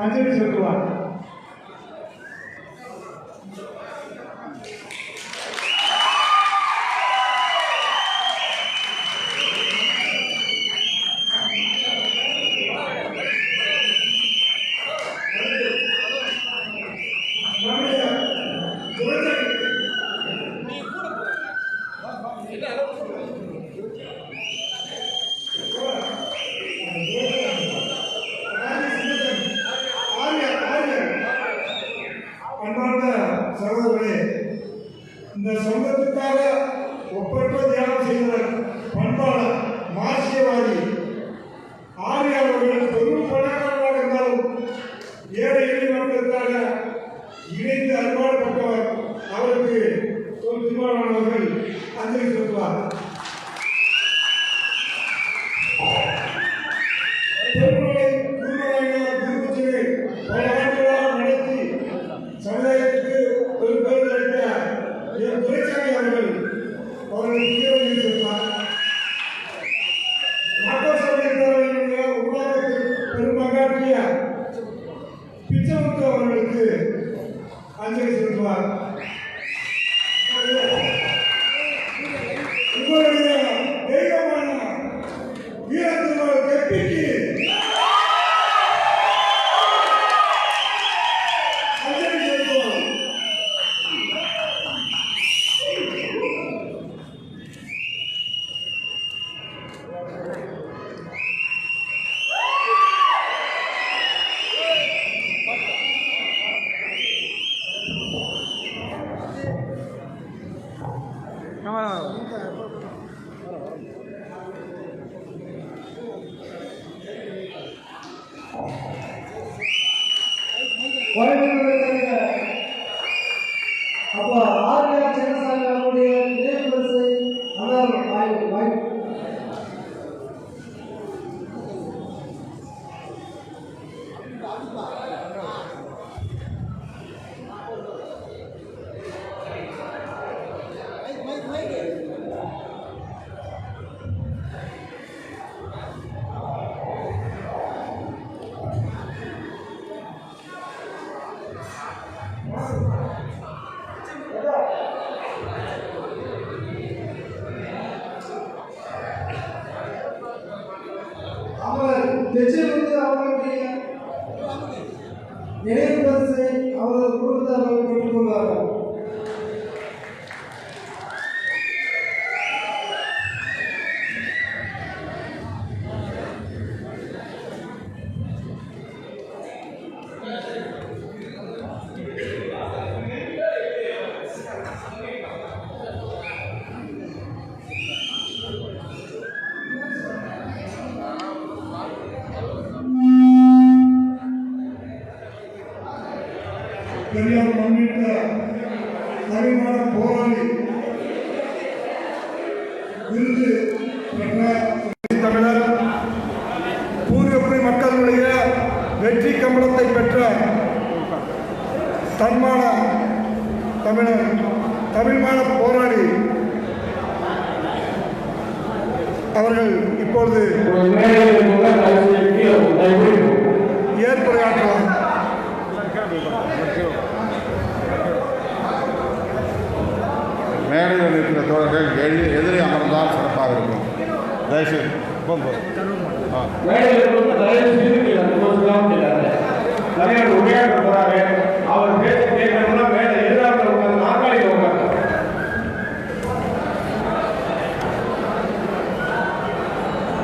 அஞ்சலி செலுத்துவார். சகோதரர்களே, இந்த சமூகத்துக்காக ஒப்பற்ற தியாகம் செய்தவர் பண்பாளர் மார்க்சியவாதி ஆரிய அவர்கள் பெரும் பணக்காரராக இருந்தாலும் ஏழை எளிய மக்களுக்காக இணைந்து அன்பாடப்பட்டவர். அவருக்கு திருமாவளவர்கள் அஞ்சலி செலுத்துவார். பல ஆண்டுகளாக நடத்தி சமுதாயத்துக்கு பெரும்பெரும் அளித்த துரைசாமி அவர்கள் அவர்களுக்கு செலுத்துவார். நாட்டோ சமுதாயத்தினுடைய உருவாக்கத்தில் பெரும் பங்காற்றிய பிச்சமுத்து அவர்களுக்கு அஞ்சலி செலுத்துவார். உங்களுடைய தெய்வமான வீரத்தின் கற்பிக்கு அப்போ ஆர்ஆர் சின்னசாமி அவருடைய நினைவுபரிசை அவரது குடும்பத்தார்கள் பெற்றுக் கொள்வார்கள். பெரியார் முன்னிட்ட தலைமான போராளி விருது பெற்ற தமிழர் பூர்வக்குடி மக்களுடைய வெற்றி கம்பளத்தை பெற்ற தன்மான தமிழர் தமிழ்மான போராளி அவர்கள் இப்பொழுது ஏற்புரையாற்றுவார். மேடையில் இருக்கிற தோழர்கள் எதிரே அமர்ந்தால் சிறப்பாக இருக்கும். தயவுசெய்து உரையாற்ற போறாரு. அவர் பேச கேட்கணும்னா மேடை எதிராக நாற்காலியில் உட்காந்து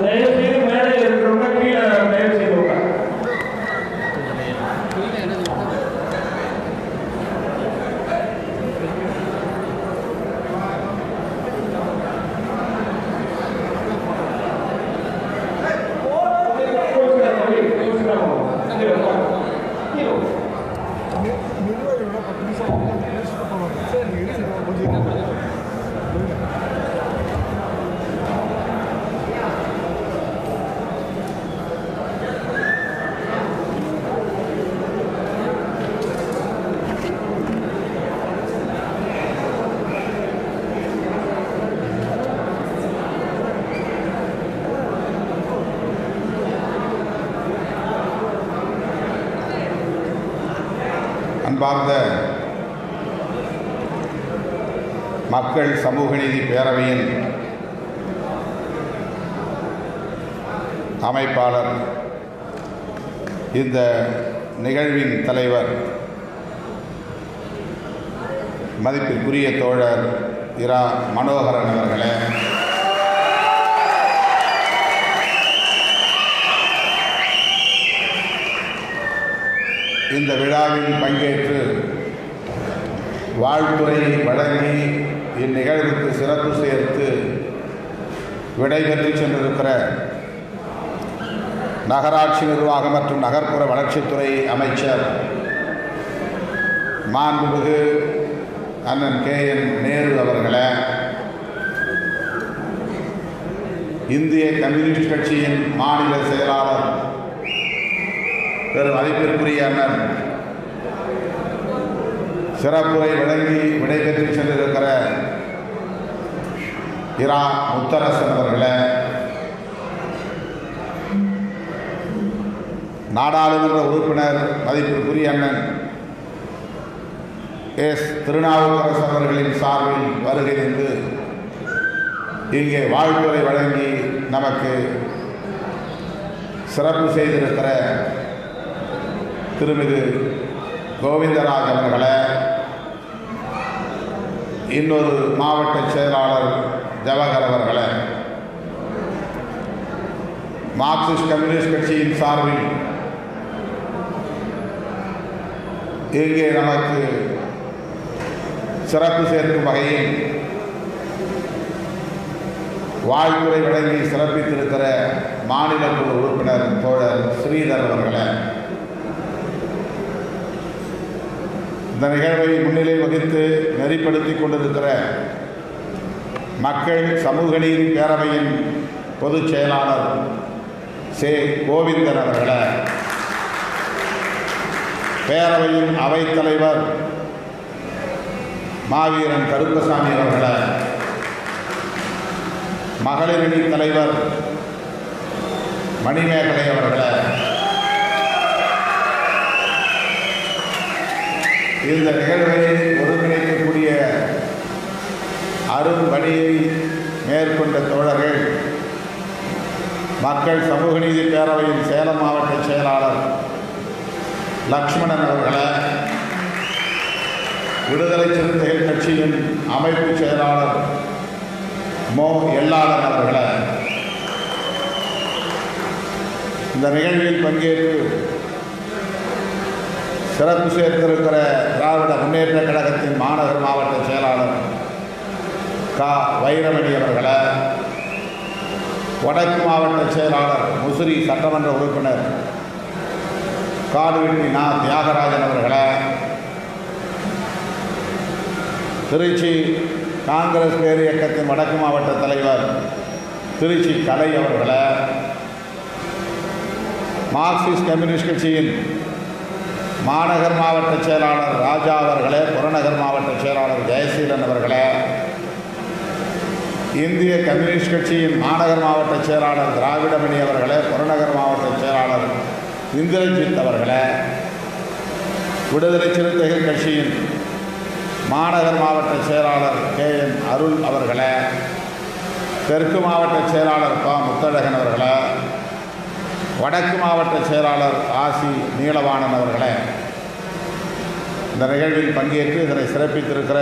தயவுசெய்து மேடையில் இருக்கிறவங்க கீழே தயவு செய்து உட்காந்து நிர்வாகி அன்பார்ந்த மக்கள் சமூக நீதி பேரவையின் அமைப்பாளர், இந்த நிகழ்வின் தலைவர், மதிப்பிற்குரிய தோழர் இரா மனோகரன் அவர்களே, இந்த விழாவில் பங்கேற்று வாழ்த்துறையை வழங்கி இந்நிகழ்வுக்கு சிறப்பு சேர்த்து விடைபெற்று சென்றிருக்கிற நகராட்சி நிர்வாகம் மற்றும் நகர்ப்புற வளர்ச்சித்துறை அமைச்சர் மாண்புமிகு அண்ணன் KN நேரு அவர்களே, இந்திய கம்யூனிஸ்ட் கட்சியின் மாநில செயலாளர் பெரும் மதிப்பிற்குரிய அண்ணன் சிறப்புரை வழங்கி விடைபெற்று சென்றிருக்கிற இரா முத்தரசன் அவர்களே, நாடாளுமன்ற உறுப்பினர் மதிப்பிற்குரிய அண்ணன் S. திருநாவுக்கரசு அவர்களின் சார்பில் வருகை தந்து இங்கே வாழ்த்துரை வழங்கி நமக்கு சிறப்பு செய்திருக்கிற திருமிகு கோவிந்தராஜ் அவர்களே, இன்னொரு மாவட்ட செயலாளர் ஜவஹர் அவர்களே, மார்க்சிஸ்ட் கம்யூனிஸ்ட் கட்சியின் சார்பில் இங்கே நமக்கு சிறப்பு சேர்க்கும் வகையில் வாழ்த்துரை வழங்கி சிறப்பித்திருக்கிற மாநில குழு உறுப்பினர் தோழர் ஸ்ரீதர் அவர்களே, இந்த நிகழ்வை முன்னிலை வகித்து நெறிப்படுத்திக் கொண்டிருக்கிற மக்கள் சமூக நீதி பேரவையின் பொதுச் செயலாளர் சே. கோவிந்தன் அவர்களே, பேரவையின் அவைத்தலைவர் மாவீரன் கருப்பசாமி அவர்களே, மகளிரணி தலைவர் மணிமேகலை அவர்களே, இந்த நிகழ்வை ஒருங்கிணைக்கக்கூடிய அரும்பணியை மேற்கொண்ட தோழர்கள், மக்கள் சமூக நீதி பேரவையின் சேலம் மாவட்ட செயலாளர் லக்ஷ்மணன் அவர்களே, விடுதலை சிறுத்தைகள் கட்சியின் அமைப்பு செயலாளர் மோ. எல்லாளன் அவர்களே, இந்த நிகழ்வில் பங்கேற்று சிறப்பு சேர்த்திருக்கிற திராவிட முன்னேற்ற கழகத்தின் மாநகர் மாவட்ட செயலாளர் கா. வைரமணி அவர்களே, வடக்கு மாவட்ட செயலாளர் முசிறி சட்டமன்ற உறுப்பினர் காடுவெட்டி நா. தியாகராஜன் அவர்களே, திருச்சி காங்கிரஸ் பேர் இயக்கத்தின் வடக்கு மாவட்ட தலைவர் திருச்சி கலை அவர்களே, மார்க்சிஸ்ட் கம்யூனிஸ்ட் கட்சியின் மாநகர் மாவட்ட செயலாளர் ராஜா அவர்களே, புறநகர் மாவட்ட செயலாளர் ஜெயசீலன் அவர்களே, இந்திய கம்யூனிஸ்ட் கட்சியின் மாநகர் மாவட்ட செயலாளர் திராவிடமணி அவர்களே, புறநகர் மாவட்ட செயலாளர் இந்திரஜித் அவர்களே, விடுதலை சிறுத்தைகள் கட்சியின் மாநகர் மாவட்ட செயலாளர் KN அருள் அவர்களே, தெற்கு மாவட்ட செயலாளர் ப. முத்தழகன் அவர்களே, வடக்கு மாவட்ட செயலாளர் ஆசி நீலவாணன் அவர்களே, இந்த நிகழ்வில் பங்கேற்று இதனை சிறப்பித்திருக்கிற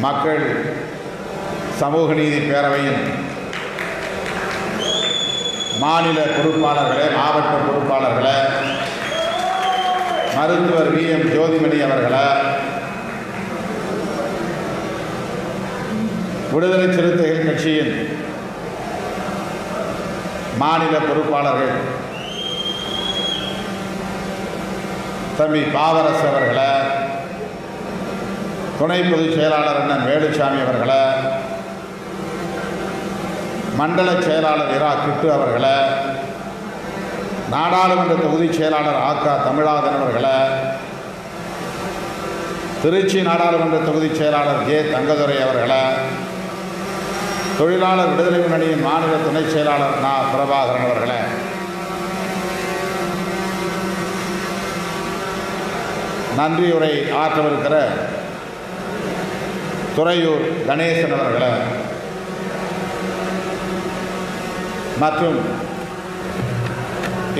மக்கள் சமூக நீதி பேரவையின் மாநில பொறுப்பாளர்களே, மாவட்ட பொறுப்பாளர்களே, மருத்துவர் VM ஜோதிமணி அவர்களே, விடுதலை சிறுத்தைகள் கட்சியின் மாநில பொறுப்பாளர்கள் தம்பி பாவரசு அவர்களே, துணை பொதுச் செயலாளர் அண்ணன் வேலுச்சாமி அவர்களே, மண்டல செயலாளர் இரா கிட்டு அவர்களே, நாடாளுமன்ற தொகுதி செயலாளர் ஆ.க. தமிழாதன் அவர்களே, திருச்சி நாடாளுமன்ற தொகுதி செயலாளர் ஜே. தங்கதுரை அவர்களே, தொழிலாளர் விடுதலை முன்னணியின் மாநில துணை செயலாளர் நா. பிரபாகரன் அவர்களே, நன்றியுரை ஆற்றவிருக்கிற துறையூர் கணேசன் அவர்களை மற்றும்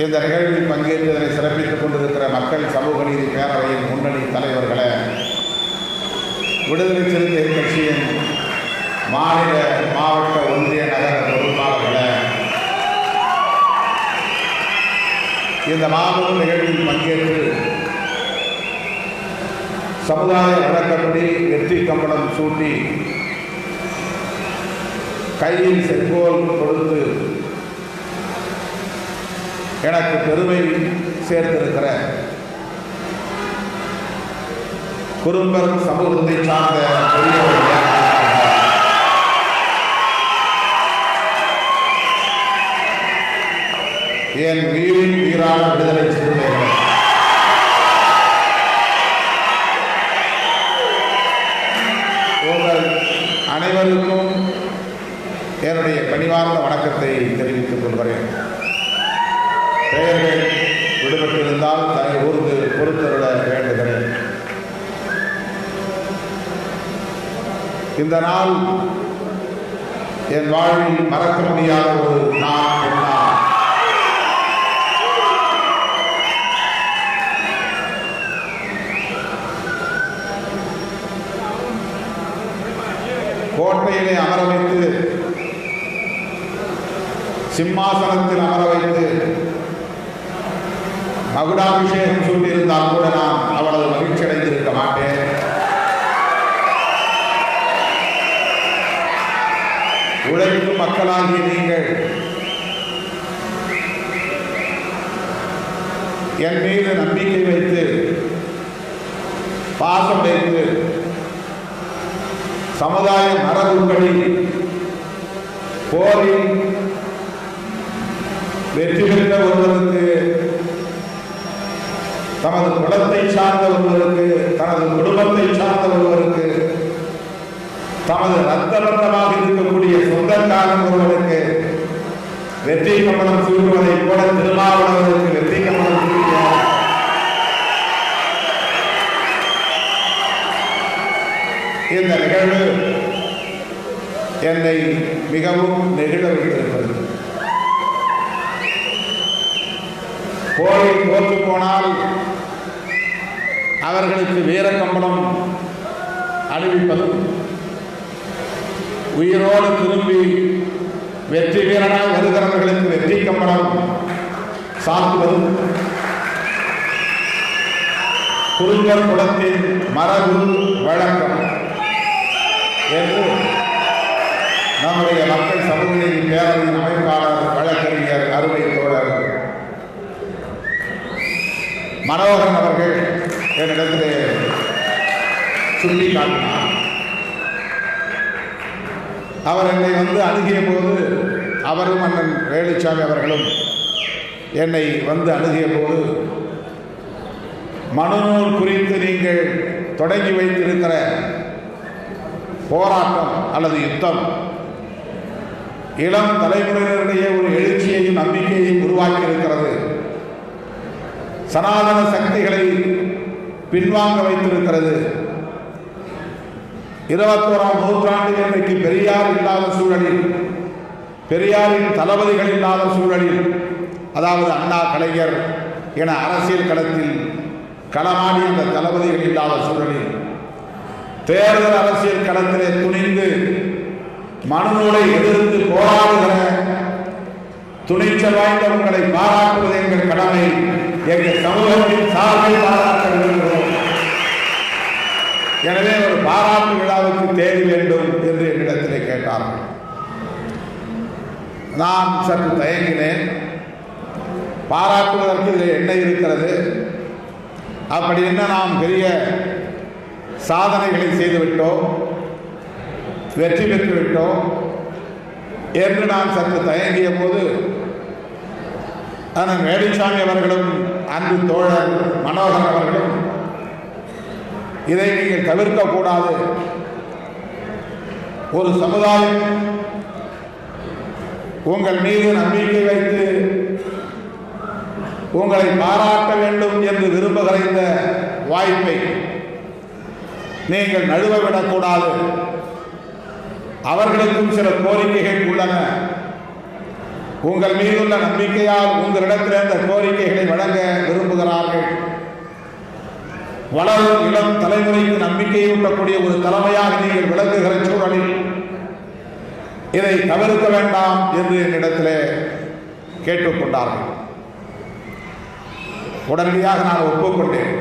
இந்த நிகழ்வில் பங்கேற்றதை சிறப்பித்துக் கொண்டிருக்கிற மக்கள் சமூக நீதி பேரவையின் முன்னணி தலைவர்களை, விடுதலை சிறுத்தைகள் கட்சியின் மாநில மாவட்ட ஒன்றிய நகர பொறுப்பாளர்களை, இந்த மாபெரும் நிகழ்வில் பங்கேற்று சமுதாய வழக்கப்படி வெற்றி கம்பளம் சூட்டி கையில் செங்கோல் கொடுத்து எனக்கு பெருமை சேர்த்திருக்கிற குறும்பர் சமூகத்தை சார்ந்த பெரியவர்கள், என் உயிரின் உயிரான விடுதலை சிறுத்தைகள், உங்கள் அனைவருக்கும் என்னுடைய பணிவார்ந்த வணக்கத்தை தெரிவித்துக் கொள்கிறேன். பெயர்கள் விடுபட்டிருந்தால் தன்னை ஊர்ந்து பொறுத்தருட வேண்டுகிறேன். இந்த நாள் என் வாழ்வில் மறக்க முடியாத ஒரு நாள். கோட்டையிலே அமர வைத்து, சிம்மாசனத்தில் அமர வைத்து மகுடாபிஷேகம் சொல்லியிருந்தால் கூட நான் அவ்வளவு மகிழ்ச்சி அடைந்திருக்க மாட்டேன். உழைக்கும் மக்களாகிய நீங்கள் என் மீது நம்பிக்கை வைத்து, பாசம் வைத்து, சமுதாய மரபுப்படி போரில் வெற்றி பெற்ற ஒருவருக்கு, தமது குலத்தை சார்ந்த ஒருவருக்கு, தனது குடும்பத்தை சார்ந்த ஒருவருக்கு, தமது ரத்தமாக இருக்கக்கூடிய சொந்தக்காரன் ஒருவருக்கு வெற்றி கம்பளம் சூட்டுவதைப் போல திருமாவளவருக்கு வெற்றி கம்பளம் சூட்டுவார். இந்த நிகழ்வு என்னை மிகவும் நெகிழ வைத்திருக்கிறது. போரில் தோற்று போனால் அவர்களுக்கு வீர கம்பளம் அணிவிப்பதும், உயிரோடு திரும்பி வெற்றி வீரனாக வருகிறவர்களுக்கு வெற்றி கம்பளம் சாத்துவதும் குறுங்கர் குலத்தின் மரபு வழக்கம் என்று நம்முடைய மக்கள் சமூக நீதி பேரவையின் அமைப்பாளர் வழக்கறிஞர் அருமை தோழர் மனோகரன் அவர்கள் என்னிடத்திலே சுட்டி காட்டினார். அவர் என்னை வந்து அணுகிய போது, அவரும் அண்ணன் வேலுச்சாமி அவர்களும் என்னை வந்து அணுகிய போது, மனுநூல் குறித்து நீங்கள் தொடங்கி வைத்திருக்கிற போராட்டம் அல்லது யுத்தம் இளம் தலைமுறையினருடைய ஒரு எழுச்சியையும் நம்பிக்கையையும் உருவாக்கி இருக்கிறது. சனாதன சக்திகளை பின்வாங்க வைத்திருக்கிறது. 21ஆம் நூற்றாண்டில் இன்றைக்கு பெரியார் இல்லாத சூழலில், பெரியாரின் தளபதிகள் இல்லாத சூழலில், அதாவது அண்ணா, கலைஞர் என அரசியல் களத்தில் களமாடி அந்த தளபதிகள் இல்லாத சூழலில் தேர்தல் அரசியல் களத்திலே துணிந்து மனுநூலை எதிர்த்து போராடுகிற துணிச்சல் வாய்ந்த உங்களை பாராட்டுவது எங்கள் கடமை. எங்கள் சமூகத்தின் சார்பில் பாராட்ட விரும்புகிறோம். எனவே ஒரு பாராட்டு விழாவுக்கு தேதி வேண்டும் என்று என்னிடத்திலே கேட்டார்கள். நான் சற்று தயங்கினேன். பாராட்டுவதற்கு இதில் என்ன இருக்கிறது? அப்படி என்ன நாம் பெரிய சாதனைகளை செய்துவிட்டோம், வெற்றி பெற்றுவிட்டோம் என்று நான் சற்று தயங்கிய போது, அண்ணன் வேலுச்சாமி அவர்களும் அன்பு தோழர் மனோகரன் அவர்களும் இதை நீங்கள் தவிர்க்கக்கூடாது, ஒரு சமுதாயம் உங்கள் மீது நம்பிக்கை வைத்து உங்களை பாராட்ட வேண்டும் என்று விரும்புகிற இந்த வாய்ப்பை நீங்கள் நழுவவிடக்கூடாது. அவர்களுக்கும் சில கோரிக்கைகள் உள்ளன. உங்கள் மீதுள்ள நம்பிக்கையால் உங்களிடத்தில் அந்த கோரிக்கைகளை வழங்க விரும்புகிறார்கள். வளரும் இளம் தலைமுறைக்கு நம்பிக்கையூட்டக்கூடிய ஒரு தலைமையாக நீங்கள் விளங்குகிற சூழலில் இதை தவிர்க்க வேண்டாம் என்று என்னிடத்திலே கேட்டுக்கொண்டார்கள். உடனடியாக நான் ஒப்புக்கொண்டேன்.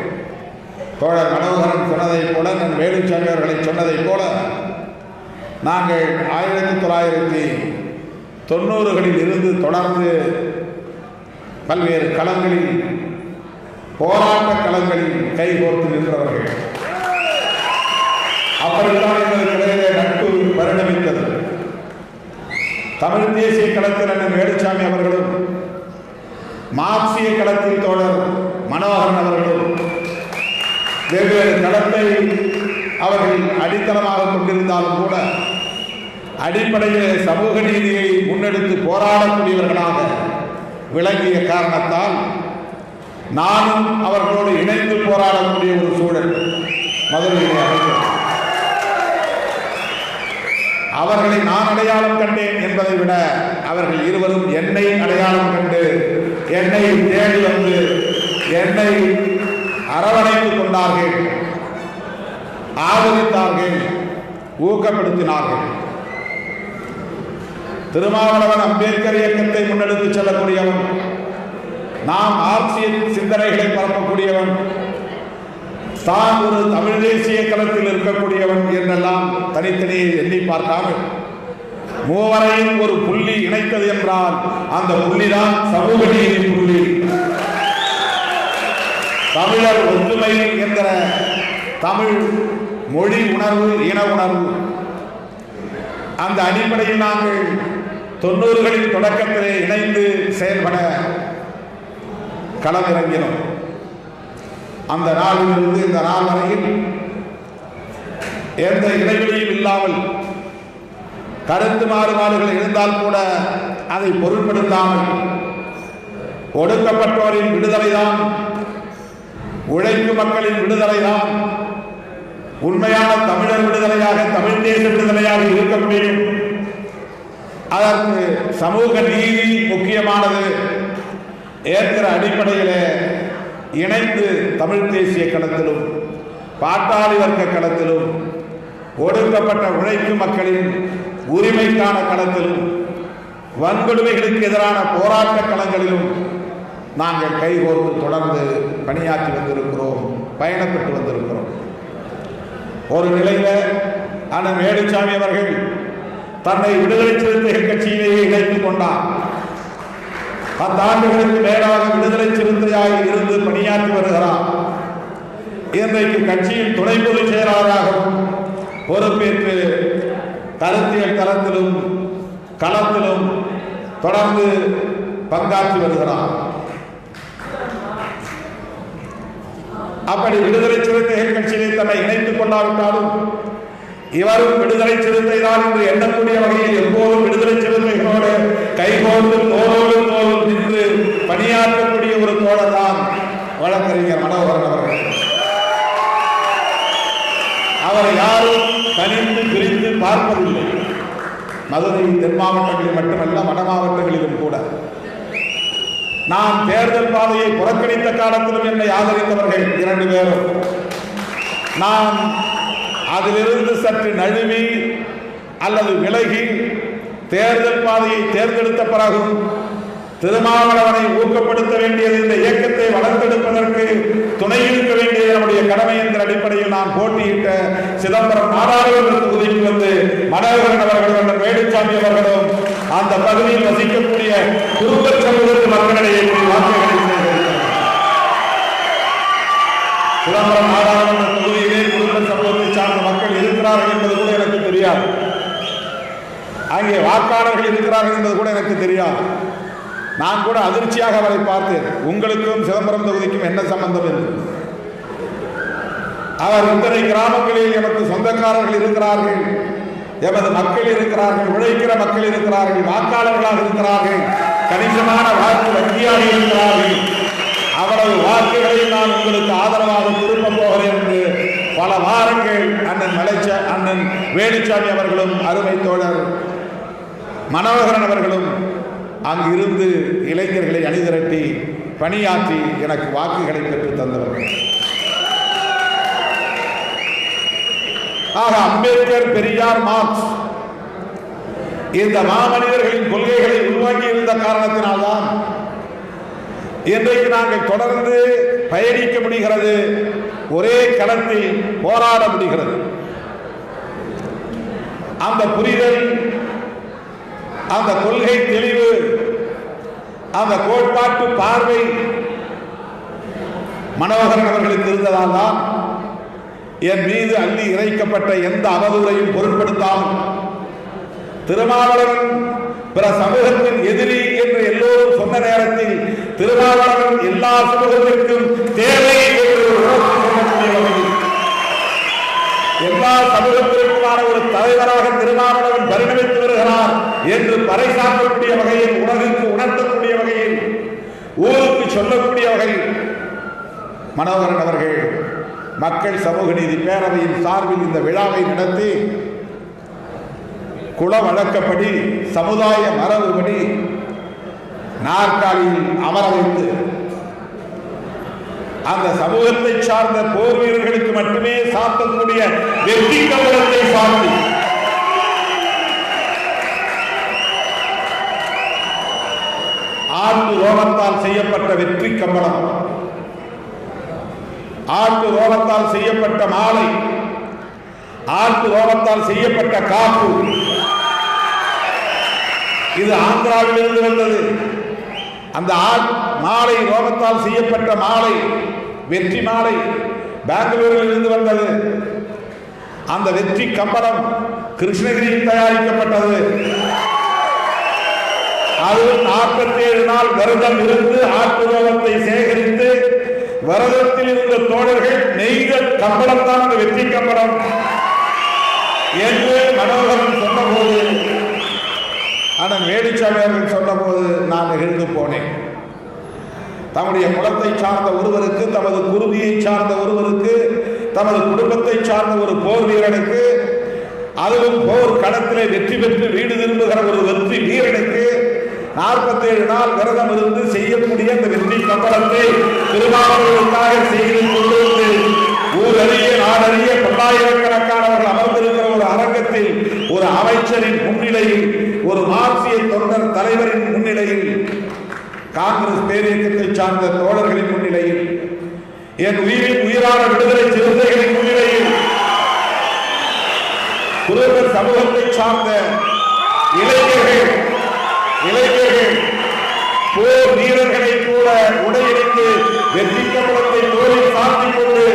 தோழர் மனோகரன் சொன்னதைப் போல, நம் வேலுச்சாமி அவர்களை சொன்னதைப் போல, நாங்கள் 1990களில் இருந்து தொடர்ந்து பல்வேறு களங்களில், போராட்ட களங்களில் கைகோர்த்து நின்றவர்கள். அப்படித்தான் எங்களுக்கு இடையிலே நட்பு பரிணமித்தது. தமிழ் தேசிய களத்தில் அண்ணன் வேலுச்சாமி அவர்களும், மார்க்சிய களத்தில் தோழர் மனோகரன் அவர்களும் வெவ்வேறு களத்தை அவர்கள் அடித்தளமாக கொண்டிருந்தாலும் கூட அடிப்படையில் சமூக நீதியை முன்னெடுத்து போராடக்கூடியவர்களாக விளங்கிய காரணத்தால் நானும் அவர்களோடு இணைந்து போராடக்கூடிய ஒரு சூழல் மதுரையிலே அமைந்தது. அவர்களை நான் அடையாளம் கண்டேன் என்பதை விட அவர்கள் இருவரும் என்னை அடையாளம் கண்டு என்னை தேடி வந்து என்னை அரவணைத்துக் கொண்டார்கள், ஆதரித்தார்கள், ஊக்கப்படுத்தினார்கள். திருமாவளவன் அம்பேத்கர் இயக்கத்தை முன்னெடுத்து செல்லக்கூடியவன், நாம் மார்க்சிய சிந்தனைகளை பரப்பக்கூடியவன், தான் ஒரு தமிழ் தேசிய களத்தில் இருக்கக்கூடியவன் என்றெல்லாம் தனித்தனியை எண்ணி பார்க்காமல் மூவரையும் ஒரு புள்ளி இணைத்தது என்றால் அந்த புள்ளிதான் சமூக நீதி புள்ளி. தமிழர் ஒற்றுமை என்கிற தமிழ் மொழி உணர்வு, இன உணர்வு, அந்த அடிப்படையில் நாங்கள் 90களின் தொடக்கத்திலே இணைந்து செயல்பட களமிறங்கினோம். அந்த நாளிலிருந்து இந்த நாள் வரையில் எந்த இடைவெளியும் இல்லாமல் கருத்து மாறுபாடுகள் இருந்தால் கூட அதை பொருட்படுத்தாமல் ஒடுக்கப்பட்டோரின் விடுதலைதான், உழைக்கும் மக்களின் விடுதலைதான் உண்மையான தமிழர் விடுதலையாக, தமிழ் தேச விடுதலையாக இருக்க முடியும். அதற்கு சமூக நீதி முக்கியமானது ஏற்கிற அடிப்படையில் இணைந்து தமிழ் தேசிய களத்திலும், பாட்டாளி வர்க்க களத்திலும், ஒடுக்கப்பட்ட உழைக்கும் மக்களின் உரிமைக்கான களத்திலும், வன்கொடுமைகளுக்கு எதிரான போராட்ட களங்களிலும் நாங்கள் கைகோர்த்து தொடர்ந்து பணியாற்றி வந்திருக்கிறோம், பயணப்பட்டு வந்திருக்கிறோம். ஒரு நிலையில அண்ணன் வேலுச்சாமி அவர்கள் தன்னை விடுதலை சிறுத்தைகள் கட்சியிலேயே இணைத்துக் கொண்டார். 10 ஆண்டுகளுக்கு மேலாக விடுதலை சிறுத்தையாக இருந்து பணியாற்றி வருகிறார். இன்றைக்கு கட்சியின் துணை பொதுச் செயலாளராகவும் பொறுப்பேற்று கருத்தியல் தளத்திலும் களத்திலும் தொடர்ந்து பங்காற்றி வருகிறார். அப்படி விடுதலை சிறுத்தைகள் கட்சியை தன்னை இணைத்துக் கொண்டாவிட்டாலும் இவரும் விடுதலை சிறுத்தை தான் என்று எண்ணக்கூடிய வகையில் எப்போதும் விடுதலை சிறுத்தைகளோடு கைகோர்ந்து தோளோடு தோல் நின்று பணியாற்றக்கூடிய ஒரு தோழர் தான் வழக்கறிஞர் மனோகரன் அவர்கள். அவரை யாரும் தனித்து பிரித்து பார்ப்பதில்லை. மதுரை தென் மாவட்டங்களில் மட்டுமல்ல, வட மாவட்டங்களிலும் கூட. நான் தேர்தல் பாதையை புறக்கணித்த காலத்திலும் என்னை ஆதரித்தவர்கள் 2 பேரும். நான் அதிலிருந்து சற்று நழுவி அல்லது விலகி தேர்தல் பாதையை தேர்ந்தெடுத்த பிறகும் திருமாவளவனை ஊக்கப்படுத்த வேண்டியது, இந்த இயக்கத்தை வளர்த்தெடுப்பதற்கு துணை இருக்க வேண்டியது நம்முடைய கடமை என்ற அடிப்படையில் நான் போட்டியிட்ட சிதம்பரம் நாடாளுமன்ற தொகுதிக்கு வந்து மனோகரன் அவர்களும் வேலுச்சாமி அவர்களும் அந்த பகுதியில் வசிக்கக்கூடிய குடும்ப சமூகத்து மக்களிடையே வாக்குகளை சிதம்பரம் நாடாளுமன்ற தொகுதியிலே குடும்ப சமூகத்தை சார்ந்த மக்கள் இருக்கிறார்கள் என்பது கூட எனக்கு தெரியாது. அங்கே வாக்காளர்கள் இருக்கிறார்கள் என்பது கூட எனக்கு தெரியாது. நான் கூட அதிர்ச்சியாக அவரை பார்த்தேன். உங்களுக்கும் சிதம்பரம் தொகுதிக்கும் என்ன சம்பந்தம் என்று. அவர் இத்தனை கிராமங்களில் எனக்கு சொந்தக்காரர்கள் இருக்கிறார்கள், எமது மக்கள் இருக்கிறார்கள், உழைக்கிற மக்கள் இருக்கிறார்கள், வாக்காளர்களாக இருக்கிறார்கள், கணிசமான வாக்கு வங்கியாக இருக்கிறார்கள். அவ்வளவு வாக்குகளை நான் உங்களுக்கு ஆதரவாக திரும்ப போகிறேன் என்று பல வாரங்கள் அண்ணன் வேலுச்சாமி அவர்களும் அருமை தோழர் மனோகரன் அவர்களும் அங்கிருந்து இளைஞர்களை அணிதிரட்டி பணியாற்றி எனக்கு வாக்குகளை பெற்று தந்தவர்கள். ஆக அம்பேத்கர், பெரியார், மார்க்ஸ் இந்த மாமனிதர்களின் கொள்கைகளை உருவாக்கி இருந்த காரணத்தினால்தான் இன்றைக்கு நாங்கள் தொடர்ந்து பயணிக்க முடிகிறது, ஒரே களத்தில் போராட முடிகிறது. அந்த புரிதல், அந்த கொள்கை தெளிவு, அந்த கோட்பாட்டு பார்வை மனோகரன் அவர்களுக்கு இருந்ததால் தான் என் மீது அள்ளி இறைக்கப்பட்ட எந்த அவதூறையும் பொருட்படுத்தாமல் திருமாவளவன் பிற சமூகத்தின் எதிரி என்று எல்லோரும் சொன்ன நேரத்தில் திருமாவளவன் எல்லா சமூகத்திற்கும் தேவை என்று எல்லா சமூகத்திற்குமான ஒரு தலைவராக திருமாவளவன் பரிணமித்து வருகிறார் என்று பறைசாற்றக்கூடிய வகையில், உலகிற்கு உணர்த்தக்கூடிய வகையில், ஊருக்கு சொல்லக்கூடிய வகையில் மனோகரன் அவர்கள் மக்கள் சமூக நீதி பேரவையின் சார்பில் இந்த விழாவை நடத்தி குல வழக்கப்படி, சமுதாய மரபுபடி நாற்காலியில் அமர வைத்து அந்த சமூகத்தை சார்ந்த போர் வீரர்களுக்கு மட்டுமே சாத்தக்கூடிய வெற்றி கம்பளத்தை சார்ந்து ஆட்டு ரோகத்தால் செய்யப்பட்ட வெற்றி கம்பளம், ஆட்டு ரோகத்தால் செய்யப்பட்ட மாலை, ஆட்டு ரோகத்தால் செய்யப்பட்ட காப்பு, இது ஆந்திராவில் இருந்து வந்தது. அந்த மாலை, ரோகத்தால் செய்யப்பட்ட மாலை, வெற்றி மாலை பெங்களூரில் இருந்து வந்தது. அந்த வெற்றி கம்பளம் கிருஷ்ணகிரியில் தயாரிக்கப்பட்டது. அது 47 நாள் விரதம் இருந்து ஆட்டு ரோகத்தை சேகரித்து விரதத்தில் இருந்த தோழர்கள் நெய்த கம்பளம் தான் அந்த வெற்றி கம்பளம் என்று மனோகரன் சொன்னபோது, அண்ணன் வேலுச்சாமி அவர்கள் சொன்னபோது நான் நெகிழ்ந்து போனேன். தம்முடைய குலத்தை சார்ந்த ஒருவருக்கு, தமது குருதியை சார்ந்த ஒருவருக்கு, தமது குடும்பத்தை சார்ந்த ஒரு போர் வீரனுக்கு, அதுவும் போர் களத்திலே வெற்றி பெற்று வீடு திரும்புகிற ஒரு வெற்றி வீரனுக்கு 47 நாள் விரதம் இருந்து செய்யக்கூடிய அந்த வெற்றி கம்பளத்தை திருமாவளவனுக்காக செய்து கொண்டு வந்து ஊரறிய நாடறிய பல்லாயிரக்கணக்கானவர்கள் அமர்ந்திருக்கிற ஒரு அரங்கத்தில், ஒரு அமைச்சரின் முன்னிலையில், ஒரு மார்க்சிய தொண்டர் தலைவரின் முன்னிலையில், காங்கிரஸ் பேரியக்கத்தை சார்ந்த தோழர்களின் முன்னிலையில், என் உயிரின் உயிரான விடுதலை சிறுத்தைகளின் முன்னிலையில், குருவர் சமூகத்தை சார்ந்த இளைஞர்கள் போர் வீரர்களை கூட உடையடித்து வெற்றி கம்பளத்தை தோளில் சாத்திக் கொண்டு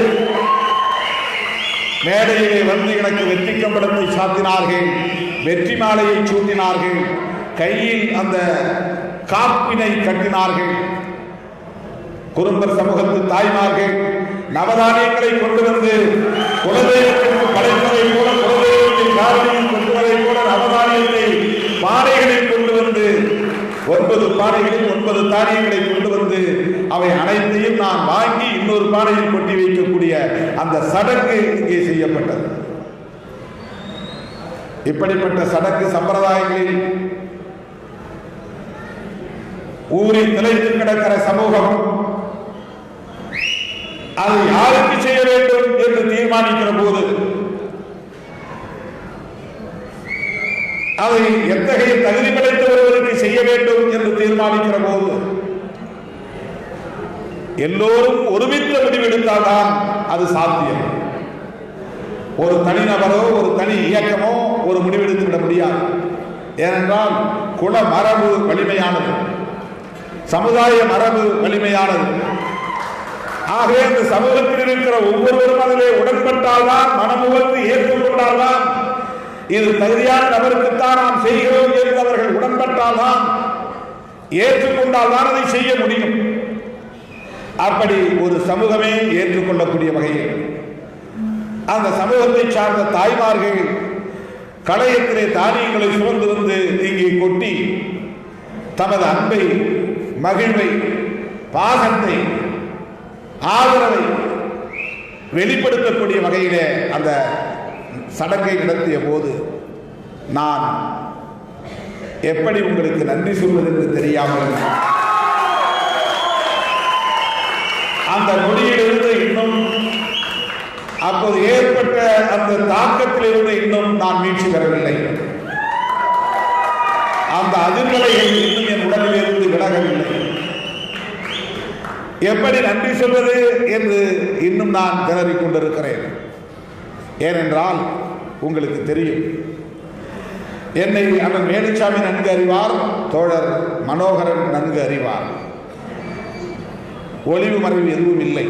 மேடையிலே வந்து எனக்கு வெற்றி கம்பளத்தை சாத்தினார்கள், வெற்றி மாலையை சூட்டினார்கள், கையில் அந்த காப்பினை கட்டினார்கள். குறும்பர் சமூகத்து தாய்மார்கள் நவதானியங்களை கொண்டு வந்து குலதெய்வத்திற்கு படைப்பதை போல, குலதெய்வத்தின் காரணியில் கொண்டுவதை போல நவதானியத்தை பானைகளில் கொண்டு வந்து 9 பானைகளில் 9 தானியங்களை கொண்டு வந்து அவை அனைத்தையும் நான் வாங்கி இன்னொரு பானையில் கொட்டி வைக்கக்கூடிய அந்த சடங்கு இங்கே செய்யப்பட்டது. இப்படிப்பட்ட சடங்கு சம்பிரதாயங்களில் ஊரில் நிலைத்து கிடக்கிற சமூகம் அதை யாருக்கு செய்ய வேண்டும் என்று தீர்மானிக்கிற போது, அதை எத்தகைய தகுதி படைத்த ஒருவருக்கு செய்ய வேண்டும் என்று தீர்மானிக்கிற போது எல்லோரும் ஒருமித்த முடிவெடுத்தால்தான் அது சாத்தியம். ஒரு தனிநபரோ ஒரு தனி இயக்கமோ ஒரு முடிவெடுத்து விட முடியாது. ஏனென்றால் குல மரபு வலிமையானது, சமுதாய மரபு வலிமையானது. ஆகவே இந்த சமூகத்தில் இருக்கிற ஒவ்வொருவரும் அதிலே உடன்பட்டால்தான், மனமுவந்து ஏற்றுக்கொண்டால்தான், இது தகுதியான நபருக்குத்தான் நாம் செய்கிறோம் என்று அவர்கள் உடன்பட்டால்தான், ஏற்றுக்கொண்டால்தான் அதை செய்ய முடியும். அப்படி ஒரு சமூகமே ஏற்றுக்கொள்ளக்கூடிய வகையில் அந்த சமூகத்தை சார்ந்த தாய்மார்கள் களையத்திலே தானியங்களை சுமந்து வந்து இங்கே கொட்டி தமது அன்பை, மகிழ்வை, பாசத்தை, ஆதரவை வெளிப்படுத்தக்கூடிய வகையிலே அந்த சடங்கை நடத்திய போது நான் எப்படி உங்களுக்கு நன்றி சொல்வது என்று தெரியாமல் அந்த நொடியிலிருந்து இன்னும் அப்போது ஏற்பட்ட அந்த தாக்கத்திலிருந்து இன்னும் நான் மீட்சி பெறவில்லை. அந்த அதிர்வலைகள் இன்னும் என் உடலிலிருந்து விலகவில்லை. எப்படி நன்றி சொல்வது என்று இன்னும் நான் திணறிக் கொண்டிருக்கிறேன். ஏனென்றால் உங்களுக்கு தெரியும், என்னை அண்ணன் வேலுச்சாமி நன்கு அறிவார், தோழர் மனோகரன் நன்கு அறிவார். ஒளிவு மறைவு எதுவும் இல்லை.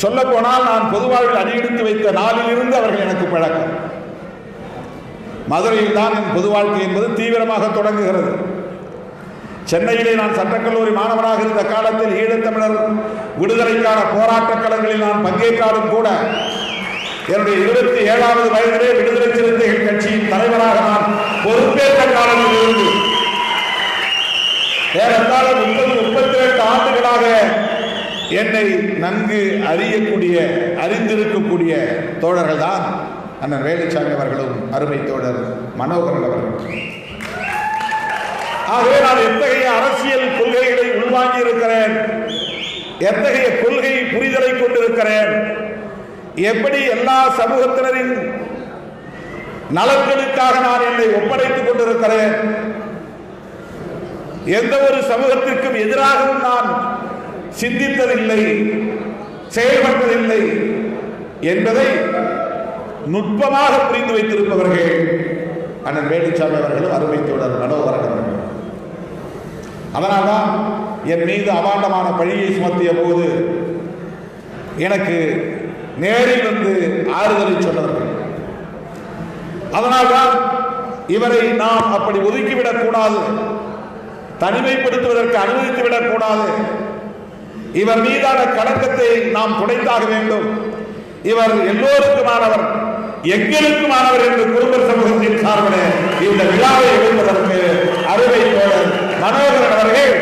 சொல்ல போனால் நான் பொதுவாழ்வில் அடியெடுத்து வைத்த நாளிலிருந்து அவர்கள் எனக்கு பழக்கம். மதுரையில் தான் என் பொது வாழ்க்கை என்பது தீவிரமாக தொடங்குகிறது. சென்னையிலே நான் சட்டக்கல்லூரி மாணவனாக இருந்த காலத்தில் ஈழத்தமிழர் விடுதலைக்கான போராட்டக் களங்களில் நான் பங்கேற்றாலும் கூட என்னுடைய 27வது வயதிலே விடுதலை சிறுத்தைகள் கட்சியின் தலைவராக நான் பொறுப்பேற்ற காலத்தில் இருந்து ஏறத்தாழ 32 ஆண்டுகளாக என்னை நன்கு அறிந்திருக்கக்கூடிய தோழர்கள் தான் அண்ணன் வேலுச்சாமி அவர்களும் அருமை தோழர் மனோகரன் அவர்களும். ஆகவே நான் எத்தகைய அரசியல் கொள்கைகளை உள்வாங்கி இருக்கிறேன், எத்தகைய கொள்கை புரிதலை கொண்டிருக்கிறேன், எப்படி எல்லா சமூகத்தினரின் நலன்களுக்காக நான் என்னை ஒப்படைத்துக் கொண்டிருக்கிறேன், எந்த ஒரு சமூகத்திற்கும் எதிராகவும் நான் சிந்தித்ததில்லை, செயல்பட்டதில்லை என்பதை நுட்பமாக புரிந்து வைத்திருப்பவர்கள் அண்ணன் வேலுச்சாமி அவர்களும் அருமை தோழர் மனோகரன் அவர்கள். அதனால்தான் என் மீது அபாண்டமான பழியை சுமத்திய போது எனக்கு நேரில் வந்து ஆறுதலை சொன்னவர்கள். அதனால்தான் இவரை நாம் அப்படி ஒதுக்கிவிடக் கூடாது, தனிமைப்படுத்துவதற்கு அனுமதித்துவிடக் கூடாது, இவர் மீதான கலக்கத்தை நாம் துடைத்தாக வேண்டும், இவர் எல்லோருக்குமானவர், எங்களுக்குமானவர் என்று குடும்ப சமூகத்தின் சார்பில் இந்த விழாவை எடுப்பதற்கு அருமை தோழர் மனோகரன் அவர்கள்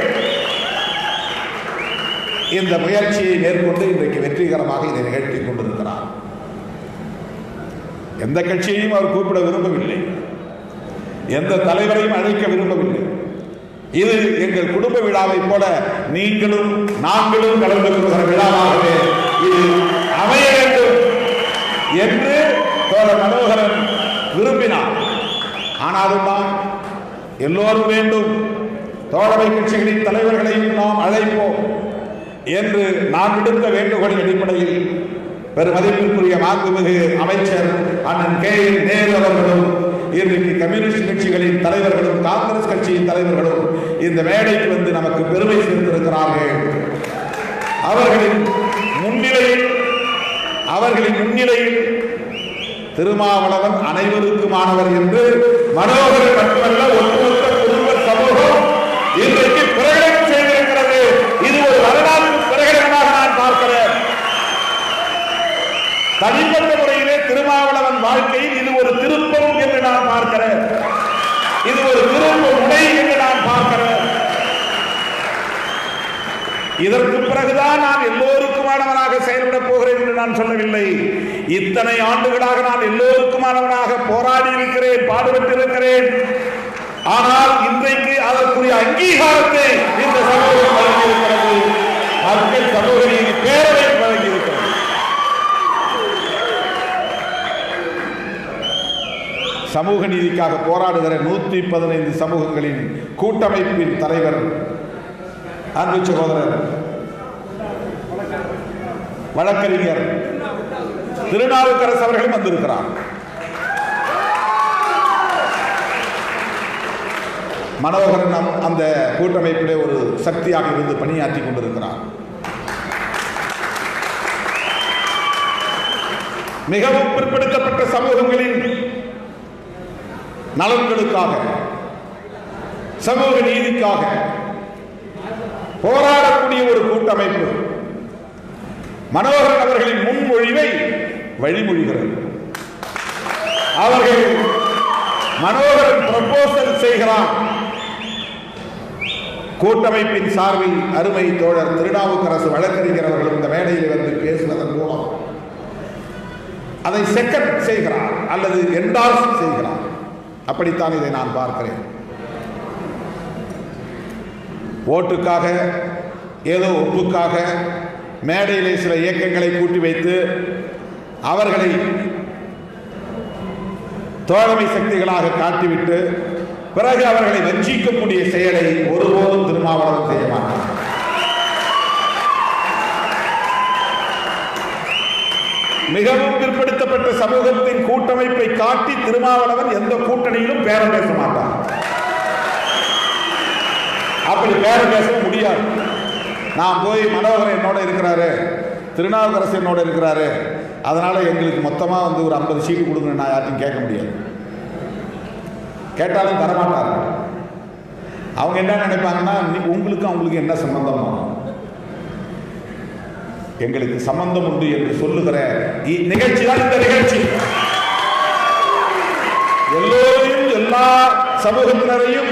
இந்த முயற்சியை மேற்கொண்டு இன்றைக்கு வெற்றிகரமாக இதை நிகழ்த்திக் கொண்டிருக்கிறார். எந்த கட்சியையும் அவர் கூப்பிட விரும்பவில்லை, எந்த தலைவரையும் அழைக்க விரும்பவில்லை. இது எங்கள் குடும்ப விழாவை போல நீங்களும் நாங்களும் கலந்து கொள்கிற விழாவாகவே இது அமைய வேண்டும் என்று தோழர் மனோகரன் விரும்பினார். ஆனாலும் நாம் எல்லோரும் வேண்டும், தோழமை கட்சிகளின் தலைவர்களையும் நாம் அழைப்போம் என்று நான் விடுத்த வேண்டுகோளின் அடிப்படையில் பெருமதிப்பிற்குரிய மாண்புமிகு அமைச்சர் அண்ணன் கே.என். நேரு அவர்களும் இன்றைக்கு கம்யூனிஸ்ட் கட்சிகளின் தலைவர்களும் காங்கிரஸ் கட்சியின் தலைவர்களும் இந்த மேடைக்கு வந்து நமக்கு பெருமை சேர்த்திருக்கிறார்கள். அவர்களின் முன்னிலையில் திருமாவளவன் அனைவருக்குமானவர் என்று மனோகரன் மட்டுமல்ல ஒட்டுமொத்த குடும்ப சமூகம் இன்றைக்கு பிரகடனம் செய்திருக்கிறது. இது ஒரு வரலாற்று பிரகடனமாக நான் பார்க்கிறேன். தனிப்பட்ட முறையிலே திருமாவளவன் வாழ்க்கையில் இது ஒரு திருப்பம் என்று நான் பார்க்கிறேன், இது ஒரு திருப்ப உடை என்று நான் பார்க்கிறேன். இதற்கு பிறகுதான் நான் எல்லோருக்குமானவனாக செயல்படப் போகிறேன் என்று நான் சொல்லவில்லை. இத்தனை ஆண்டுகளாக நான் எல்லோருக்குமானவனாக போராடி இருக்கிறேன், பாடுபட்டு இருக்கிறேன். ஆனால் இன்றைக்கு அதற்குரிய அங்கீகாரத்தை இந்த சமூகம் வழங்கியிருக்கிறது, மக்கள் சமூக நீதி பேரவை வழங்கியிருக்கிறது. சமூக நீதிக்காக போராடுகிற 115 சமூகங்களின் கூட்டமைப்பின் தலைவர் அன்பு சகோதரர் வழக்கறிஞர் திருநாவுக்கரசு அவர்களும் வந்திருக்கிறார். மனோகரன் அந்த கூட்டமைப்பிலே ஒரு சக்தியாக இருந்து பணியாற்றி கொண்டிருக்கிறார். மிகவும் பிற்படுத்தப்பட்ட சமூகங்களின் நலன்களுக்காக, சமூக நீதிக்காக போராடக்கூடிய ஒரு கூட்டமைப்பு மனோகரன் அவர்களின் முன்மொழிவை வழிமொழிகிறது. அவர்கள் மனோகரன் ப்ரொபோசல் செய்கிறார், கூட்டமைப்பின் சார்பில் அருமை தோழர் திருநாவுக்கரசு வழக்கறிஞர் அவர்கள் இந்த மேடையில் வந்து பேசுவதன் மூலம் அதை செகண்ட் செய்கிறார் அல்லது என்டார்ஸ் செய்கிறார். அப்படித்தான் இதை நான் பார்க்கிறேன். ஓட்டுக்காக ஏதோ ஒப்புக்காக மேடையிலே சில இயக்கங்களை கூட்டி வைத்து அவர்களை தோழமை சக்திகளாக காட்டிவிட்டு பிறகு அவர்களை வஞ்சிக்கக்கூடிய செயலை ஒருபோதும் திருமாவளவன் செய்ய மாட்டார். மிகவும் பிற்படுத்தப்பட்ட சமூகத்தின் கூட்டமைப்பை காட்டி திருமாவளவன் எந்த கூட்டணியிலும் பேரம் பேச மாட்டார். அப்படி பேரம் பேச முடியாது. நான் போய் மனோகரன் என்னோட இருக்கிறாரு, திருநாவுக்கரசு என்னோட இருக்கிறாரு, அதனால எங்களுக்கு மொத்தமாக வந்து ஒரு 50 சீட்டு கொடுங்க நான் யார்ட்டும் கேட்க முடியாது. கேட்டாலும் தரமாட்டாங்க. அவங்க என்ன நினைப்பாங்கன்னா, உங்களுக்கு அவங்களுக்கு என்ன சம்பந்தம்? எங்களுக்கு சம்பந்தம் உண்டு என்று சொல்லுகிற நிகழ்ச்சி தான் இந்த நிகழ்ச்சி. எல்லோரையும் எல்லா சமூகத்தினரையும்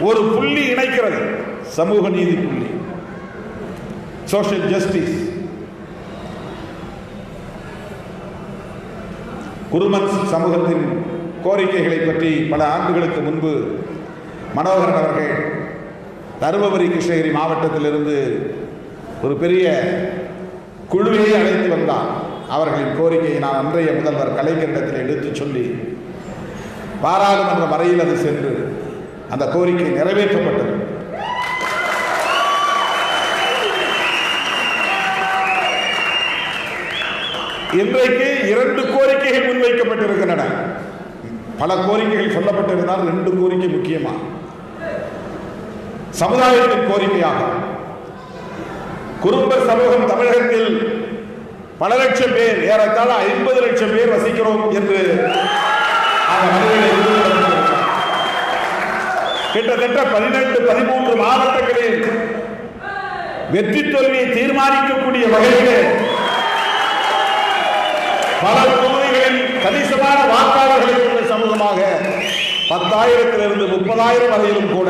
ஒரு புள்ளி இணைக்கிறது. சமூக நீதி புள்ளி, சோஷியல் ஜஸ்டிஸ். குருமன் சமூகத்தின் கோரிக்கைகளை பற்றி பல ஆண்டுகளுக்கு முன்பு மனோகரன் அவர்கள் தருமபுரி கிருஷ்ணகிரி மாவட்டத்திலிருந்து ஒரு பெரிய குழுவையை அழைத்து வந்தார். அவர்களின் கோரிக்கையை நான் அன்றைய முதல்வர் கலைஞரிடத்தில் எடுத்துச் சொல்லி பாராளுமன்ற வரையில் அது சென்று அந்த கோரிக்கை நிறைவேற்றப்பட்டது. இன்றைக்கு 2 கோரிக்கைகள் முன்வைக்கப்பட்டிருக்கின்றன. பல கோரிக்கைகள் சொல்லப்பட்டிருந்தால் 2 கோரிக்கை முக்கியமா சமுதாயத்தின் கோரிக்கையாக. குறும்பர் சமூகம் தமிழகத்தில் பல லட்சம் பேர், ஏறத்தாழ 50 லட்சம் பேர் வசிக்கிறோம் என்று கிட்டத்தட்ட 12-13 மாவட்டங்களில் வெற்றி தோல்வியை தீர்மானிக்கக்கூடிய வகையில் பல தொகுதிகளில் கணிசமான வாக்காளர்களை கொண்ட சமூகமாக 10,000 - 30,000 வரையிலும் கூட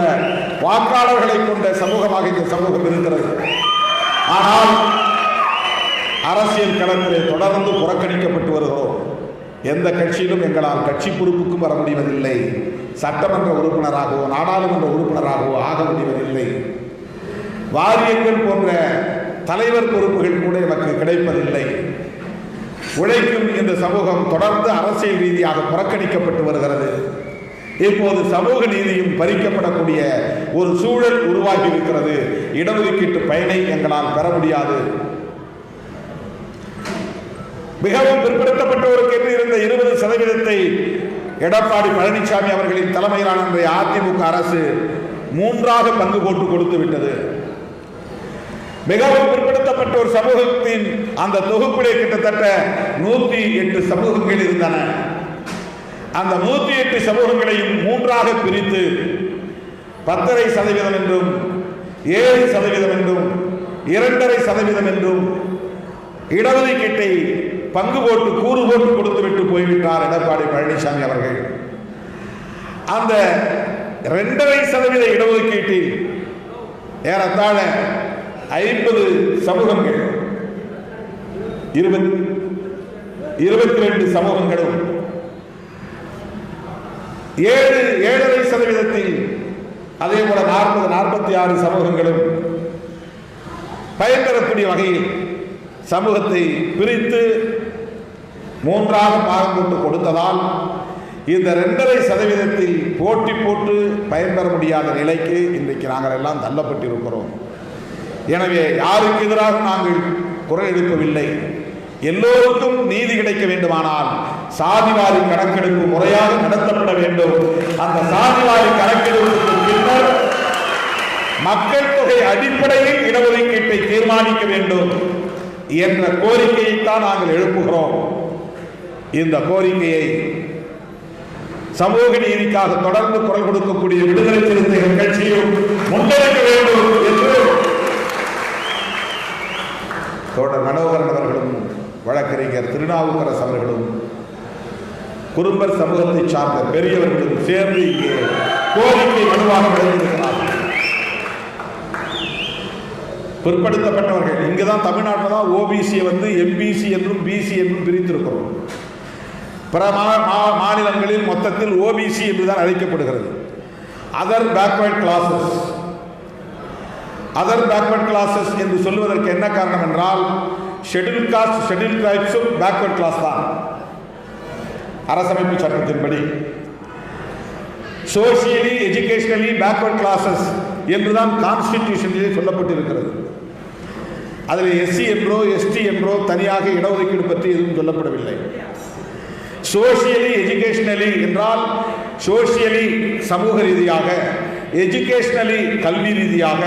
வாக்காளர்களை கொண்ட சமூகமாக இந்த சமூகம் இருக்கிறது. ஆனால் அரசியல் களத்திலே தொடர்ந்து புறக்கணிக்கப்பட்டு வருகிறோம். எந்த கட்சியிலும் எங்களால் கட்சி பொறுப்புக்கும் வர முடிவதில்லை. சட்டமன்ற உறுப்பினராகவோ நாடாளுமன்ற உறுப்பினராகவோ ஆக முடிவதில்லை. வாரியங்கள் போன்ற தலைவர் பொறுப்புகள் கூட நமக்கு கிடைப்பதில்லை. உழைக்கும் இந்த சமூகம் தொடர்ந்து அரசியல் ரீதியாக புறக்கணிக்கப்பட்டு வருகிறது. இப்போது சமூக நீதியும் பறிக்கப்படக்கூடிய ஒரு சூழல் உருவாகி இருக்கிறது. இடஒதுக்கீட்டு பயனை எங்களால் பெற முடியாது. மிகவும் பிற்படுத்தப்பட்டோருக்கு என்று இருந்த 20% எடப்பாடி பழனிசாமி அவர்களின் தலைமையிலான அதிமுக அரசு 3ஆக பங்கு போட்டு கொடுத்து விட்டது. மிகவும் பிற்படுத்தப்பட்ட ஒரு சமூகத்தின் அந்த தொகுப்பிலே கிட்டத்தட்ட 108 சமூகங்கள் இருந்தன. அந்த 108 சமூகங்களையும் 3ஆக பிரித்து 10.5% என்றும் 7% என்றும் 2.5% என்றும் இடஒதுக்கீட்டை பங்கு போட்டு கூறு போட்டு கொடுத்து விட்டு போய்விட்டார் எடப்பாடி பழனிசாமி அவர்கள். அந்த 2.5% இடஒதுக்கீட்டில் ஏறத்தாழ 50 சமூகங்கள் 22 சமூகங்களும் 7.5% அதே போல 40-46 சமூகங்களும் பயன்பெறக்கூடிய வகையில் சமூகத்தை பிரித்து 3ஆக பாகம் போட்டு கொடுத்ததால் இந்த 2.5% போட்டி போட்டு பயன்பெற முடியாத நிலைக்கு இன்றைக்கு நாங்கள் எல்லாம் தள்ளப்பட்டிருக்கிறோம். எனவே யாருக்கு எதிராக நாங்கள் குரல் எழுப்பவில்லை. எல்லோருக்கும் நீதி கிடைக்க வேண்டுமானால் சாதிவாரி கணக்கெடுப்பு முறையாக நடத்தப்பட வேண்டும். அந்த சாதிவாரி கணக்கெடுப்புக்கு பின்னர் மக்கள் தொகை அடிப்படையில் இடஒதுக்கீட்டை தீர்மானிக்க வேண்டும் என்ற கோரிக்கையைத்தான் நாங்கள் எழுப்புகிறோம். இந்த கோரிக்கையை சமூக நீதிக்காக தொடர்ந்து குரல் கொடுக்கக்கூடிய விடுதலை சிறுத்தைகள் கட்சியும் முன்னெடுக்க வேண்டும் என்று தோழர் மனோகரன் அவர்களும் வழக்கறிஞர் திருநாவுக்கரசு அவர்களும் குறும்பர் சமூகத்தை சார்ந்த பெரியவர்களும் சேர்ந்து இங்கே கோரிக்கை மனுவாக வழங்கியிருக்கிறார்கள். பிற்படுத்தப்பட்டவர்கள். இங்கே தான் தமிழ்நாட்டில் தான் ஓபிசியை வந்து எம்பிசி என்றும் பிசி என்றும் பிரித்திருக்கிறோம். பிற மாநிலங்களில் மொத்தத்தில் ஓபிசி என்று தான் அழைக்கப்படுகிறது. Other backward classes. Other backward classes என்று சொல்வதற்கு என்ன காரணம் என்றால், ஷெட்யூல் காஸ்ட் ஷெட்யூல் ட்ரைப்ஸும் பேக்வர்ட் கிளாஸ் தான் அரசமைப்பு சட்டத்தின்படி. சோசியலி எஜுகேஷனலி பேக்வர்ட் கிளாஸஸ் என்றுதான் கான்ஸ்டிடியூஷனிலே சொல்லப்பட்டிருக்கிறது. அதில் எஸ்சி என்றோ எஸ்டி என்றோ தனியாக இடஒதுக்கீடு பற்றி எதுவும் சொல்லப்படவில்லை. சோசியலி எஜுகேஷனலி என்றால் சோசியலி சமூக ரீதியாக, எஜுகேஷனலி கல்வி ரீதியாக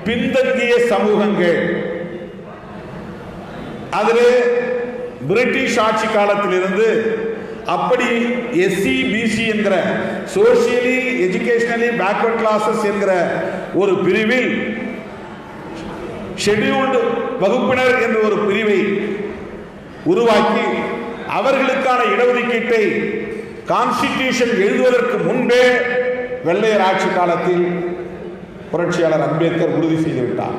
பின்தங்கிய சமூகங்கள். அதில் பிரிட்டிஷ் ஆட்சி காலத்திலிருந்து அப்படி எஸ்சி பிசி என்கிற சோசியலி எஜுகேஷனலி பேக்வர்ட் கிளாஸஸ் என்கிற ஒரு பிரிவில் ஷெட்யூல்டு வகுப்பினர் என்ற ஒரு பிரிவை உருவாக்கி அவர்களுக்கான இடஒதுக்கீட்டை கான்ஸ்டிடியூஷன் எழுதுவதற்கு முன்பே வெள்ளையர் ஆட்சி காலத்தில் புரட்சியாளர் அம்பேத்கர் உறுதி செய்துவிட்டார்.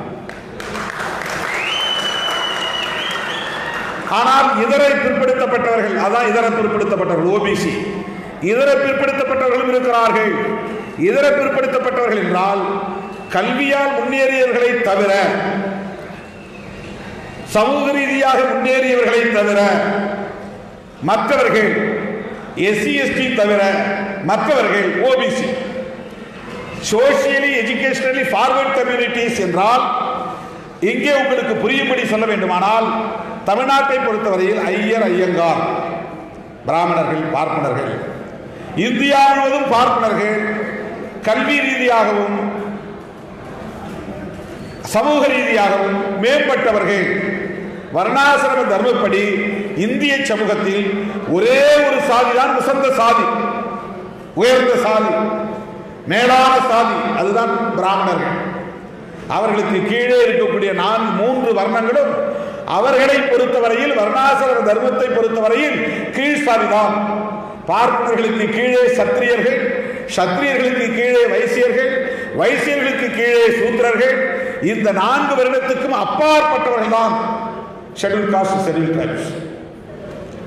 ஆனால் இதர பிற்படுத்தப்பட்டவர்கள், அதான் இதர பிற்படுத்தப்பட்டவர்கள் ஓபிசி, இதர பிற்படுத்தப்பட்டவர்களும் இருக்கிறார்கள். இதர பிற்படுத்தப்பட்டவர்கள் என்றால் கல்வியால் முன்னேறியவர்களை தவிர, சமூக ரீதியாக முன்னேறியவர்களை தவிர மற்றவர்கள், எஸ்சி எஸ்டி தவிர மற்றவர்கள் OBC. Socially educationally forward communities என்றால் இங்கே உங்களுக்கு புரியும்படி சொல்ல வேண்டுமானால், தமிழ்நாட்டை பொறுத்தவரையில் ஐயர் ஐயங்கார் பிராமணர்கள் பார்ப்பனர்கள், இந்தியா முழுவதும் பார்ப்பனர்கள் கல்வி ரீதியாகவும் சமூக ரீதியாகவும் மேம்பட்டவர்கள். வர்ணாசிரம தர்மப்படி இந்திய சமூகத்தில் ஒரே ஒரு சாதிதான் உசந்த சாதி, உயர்ந்த சாதி, மேலான சாதி, அதுதான் பிராமணர்கள். அவர்களுக்கு கீழே இருக்கக்கூடிய 3 வர்ணங்களும் அவர்களை பொறுத்தவரையில், வர்ணாசிரம தர்மத்தை பொறுத்தவரையில் கீழ் சாதிதான். பார்ப்பனர்களுக்கு கீழே சத்திரியர்கள், சத்திரியர்களுக்கு கீழே வைசியர்கள், வைசியர்களுக்கு கீழே சூத்திரர்கள். இந்த 4 வருடத்துக்கும் அப்பாற்பட்டவர்கள் தான் ஷெட்யூல் காஸ்ட் ஷெட்யூல் ட்ரைப்ஸ்,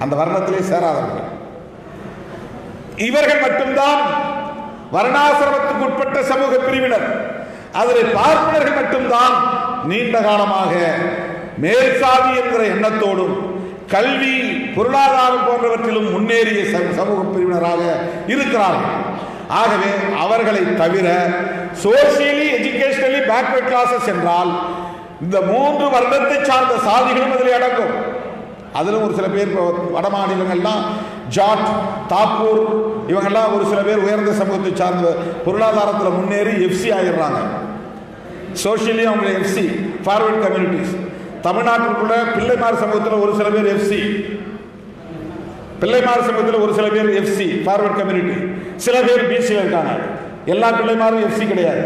அந்த வர்ணத்திலே சேராதவர்கள். இவர்கள் மட்டும்தான் வர்ணாசிரமத்துக்கு உட்பட்ட சமூக பிரிவினர். அதில் பார்ப்பனர்கள் மட்டும்தான் நீண்ட காலமாக மேல் சாதி என்கிற எண்ணத்தோடும் கல்வி பொருளாதாரம் போன்றவற்றிலும் முன்னேறிய சமூக பிரிவினராக இருக்கிறார்கள். ஆகவே அவர்களை தவிர சோசியலி எஜுகேஷனலி பேக்வர்ட் கிளாஸஸ் என்றால் இந்த 3 வருடத்தை சார்ந்த சாதிகளும் அதில் அடங்கும். அதிலும் ஒரு சில பேர் வட மாநிலங்கள்லாம் ஜாட், தாக்கூர் இவங்கெல்லாம் ஒரு சில பேர் உயர்ந்த சமூகத்தை சார்ந்த பொருளாதாரத்தில் முன்னேறி எஃப்சி ஆகிடுறாங்க. சோசியலி அவங்க எஃப்சி ஃபார்வர்ட் கம்யூனிட்டிஸ். தமிழ்நாட்டிற்குள்ள பிள்ளைமார் சமூகத்தில் ஒரு சில பேர் எஃப்சி, பிள்ளைமார் சமூகத்தில் ஒரு சில பேர் எஃப்சி ஃபார்வர்ட் கம்யூனிட்டி, சில பேர் பிசியில் இருக்காங்க. எல்லா பிள்ளைமாரும் எஃப்சி கிடையாது.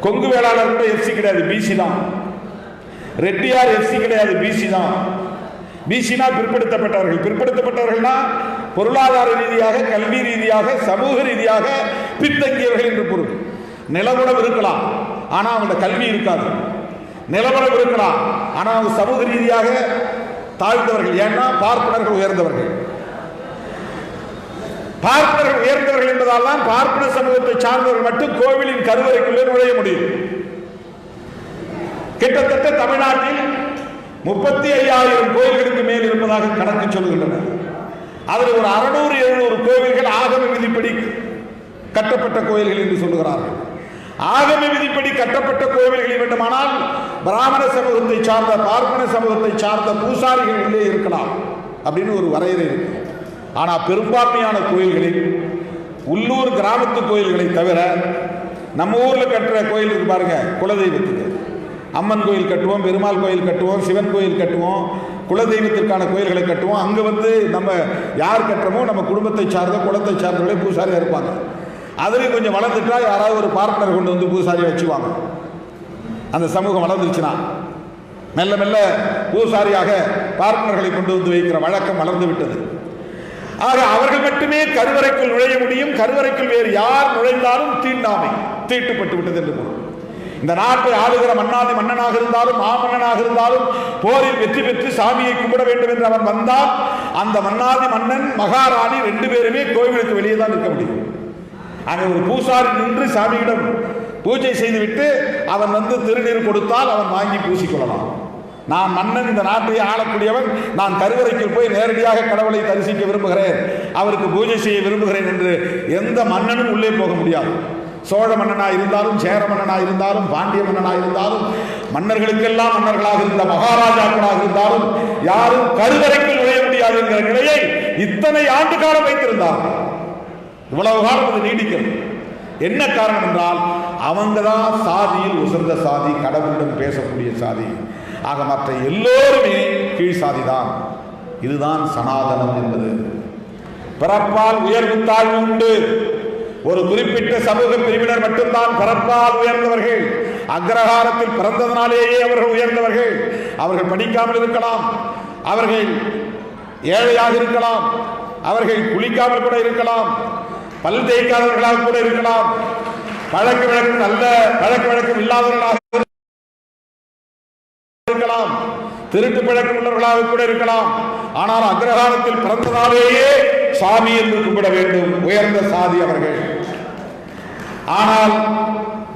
கொங்கு வேளாளர் கூட எஃப்சி கிடையாது, பிசி தான். ரெட்டியார் எஃப்சி கிடையாது, பிசி தான். பிசினா பிற்படுத்தப்பட்டவர்கள். பிற்படுத்தப்பட்டவர்கள்னா பொருளாதார ரீதியாக, கல்வி ரீதியாக, சமூக ரீதியாக பின்தங்கியவர்கள் என்று பொருள். நிலவளம் இருக்கலாம், ஆனால் அவங்களோட கல்வி இருக்காது. நிலவளம் இருக்கலாம், ஆனால் அவங்க சமூக ரீதியாக தாழ்ந்தவர்கள். ஏன்னா பார்ப்பனர்கள் உயர்ந்தவர்கள். பார்ப்பனர்கள் உயர்ந்தவர்கள் என்பதால் தான் பார்ப்பன சமூகத்தை சார்ந்தவர்கள் மட்டும் கோவிலின் கருவறைக்குள்ளே நுழைய முடியும். கிட்டத்தட்ட தமிழ்நாட்டில் 35,000 கோயில்களுக்கு மேல் இருப்பதாக கணக்கு சொல்லுகின்றன. அதில் ஒரு 600-700 கோவில்கள் ஆகம விதிப்படி கட்டப்பட்ட கோயில்கள் என்று சொல்லுகிறார்கள். ஆகம விதிப்படி கட்டப்பட்ட கோவில்களில் வேண்டுமானால் பிராமண சமூகத்தை சார்ந்த, பார்ப்பன சமூகத்தை சார்ந்த பூசாரிகள் உள்ளே இருக்கலாம் அப்படின்னு ஒரு வரையறை இருக்கு. ஆனால் பெரும்பான்மையான கோயில்களில் உள்ளூர் கிராமத்து கோயில்களை தவிர நம்ம ஊரில் கட்டுற கோயில் இருக்கு பாருங்க, குலதெய்வத்துக்கு அம்மன் கோயில் கட்டுவோம், பெருமாள் கோயில் கட்டுவோம், சிவன் கோயில் கட்டுவோம், குலதெய்வத்திற்கான கோயில்களை கட்டுவோம். அங்கே நம்ம யார் கட்டுறோமோ நம்ம குடும்பத்தை சார்ந்த, குலத்தை சார்ந்தவர்களே பூசாரியாக இருப்பாங்க. அதுலேயும் கொஞ்சம் வளர்ந்துட்டா யாராவது ஒரு பார்ட்னர் கொண்டு வந்து பூசாரியை வச்சுவாங்க. அந்த சமூகம் வளர்ந்துருச்சுன்னா மெல்ல மெல்ல பூசாரியாக பார்ட்னர்களை கொண்டு வந்து வைக்கிற வழக்கம் வளர்ந்து விட்டது. ஆக அவர்கள் மட்டுமே கருவறைக்குள் நுழைய முடியும். கருவறைக்குள் வேறு யார் நுழைந்தாலும் தீண்டாமை தீட்டுப்பட்டு விட்டது என்று பொருள். இந்த நாட்டை ஆளுகிற மன்னாதி மன்னனாக இருந்தாலும் மாமன்னனாக இருந்தாலும் போரில் வெற்றி பெற்று சாமியை கும்பிட வேண்டும் என்று அவன் வந்தால் அந்த மன்னாதி மன்னன் மகாராணி 2 பேருமே கோவிலுக்கு வெளியே தான் இருக்க முடியும். அங்கே ஒரு பூசாரி நின்று சாமியிடம் பூஜை செய்துவிட்டு அவன் வந்து திருநீர் கொடுத்தால் அவன் வாங்கி பூசிக்கொள்ளலாம். நான் மன்னன், இந்த நாட்டை ஆளக்கூடியவன், நான் கருவறைக்கு போய் நேரடியாக கடவுளை தரிசிக்க விரும்புகிறேன், அவருக்கு பூஜை செய்ய விரும்புகிறேன் என்று எந்த மன்னனும் உள்ளே போக முடியாது. சோழ மன்னனாக இருந்தாலும், சேர மன்னனாக இருந்தாலும், பாண்டிய மன்னனாக இருந்தாலும், மன்னர்களுக்கெல்லாம் மன்னர்களாக இருந்த மகாராஜாக்களாக இருந்தாலும் யாரும் கருவறைக்குள் நுழைய முடியாது என்கிற நிலையை இத்தனை ஆண்டு காலம் வைத்திருந்தார்கள். இவ்வளவு காலம் அது நீடிக்கிறது. என்ன காரணம் என்றால் அவங்க தான் சாதியில் உசர்ந்த சாதி, கடவுளிடம் பேசக்கூடிய சாதி. ஆக மற்ற எல்லோருமே கீழ் சாதிதான். இதுதான் சனாதனம் என்பது. பிறப்பால் உயர்வு தாழ்வு உண்டு. ஒரு குறிப்பிட்ட சமூக பிரிவினர் மட்டும்தான் பிறப்பால் உயர்ந்தவர்கள். அக்ரஹாரத்தில் பிறந்ததனாலேயே அவர்கள் உயர்ந்தவர்கள். அவர்கள் படிக்காமல் இருக்கலாம், அவர்கள் ஏழையாக இருக்கலாம், அவர்கள் குளிக்காமல் கூட இருக்கலாம், பல் தேய்க்காதவர்களாக கூட இருக்கலாம், பழக்க வழக்கம் நல்ல பழக்க வழக்கம் இல்லாதவர்களாக இருக்கலாம், திருட்டு பழக்கம் உள்ளவர்களாக கூட இருக்கலாம். ஆனால் அக்ரஹாரத்தில் பிறந்ததாலேயே சாமி என்று கும்பிட வேண்டும், உயர்ந்த சாதி அவர்கள். ஆனால்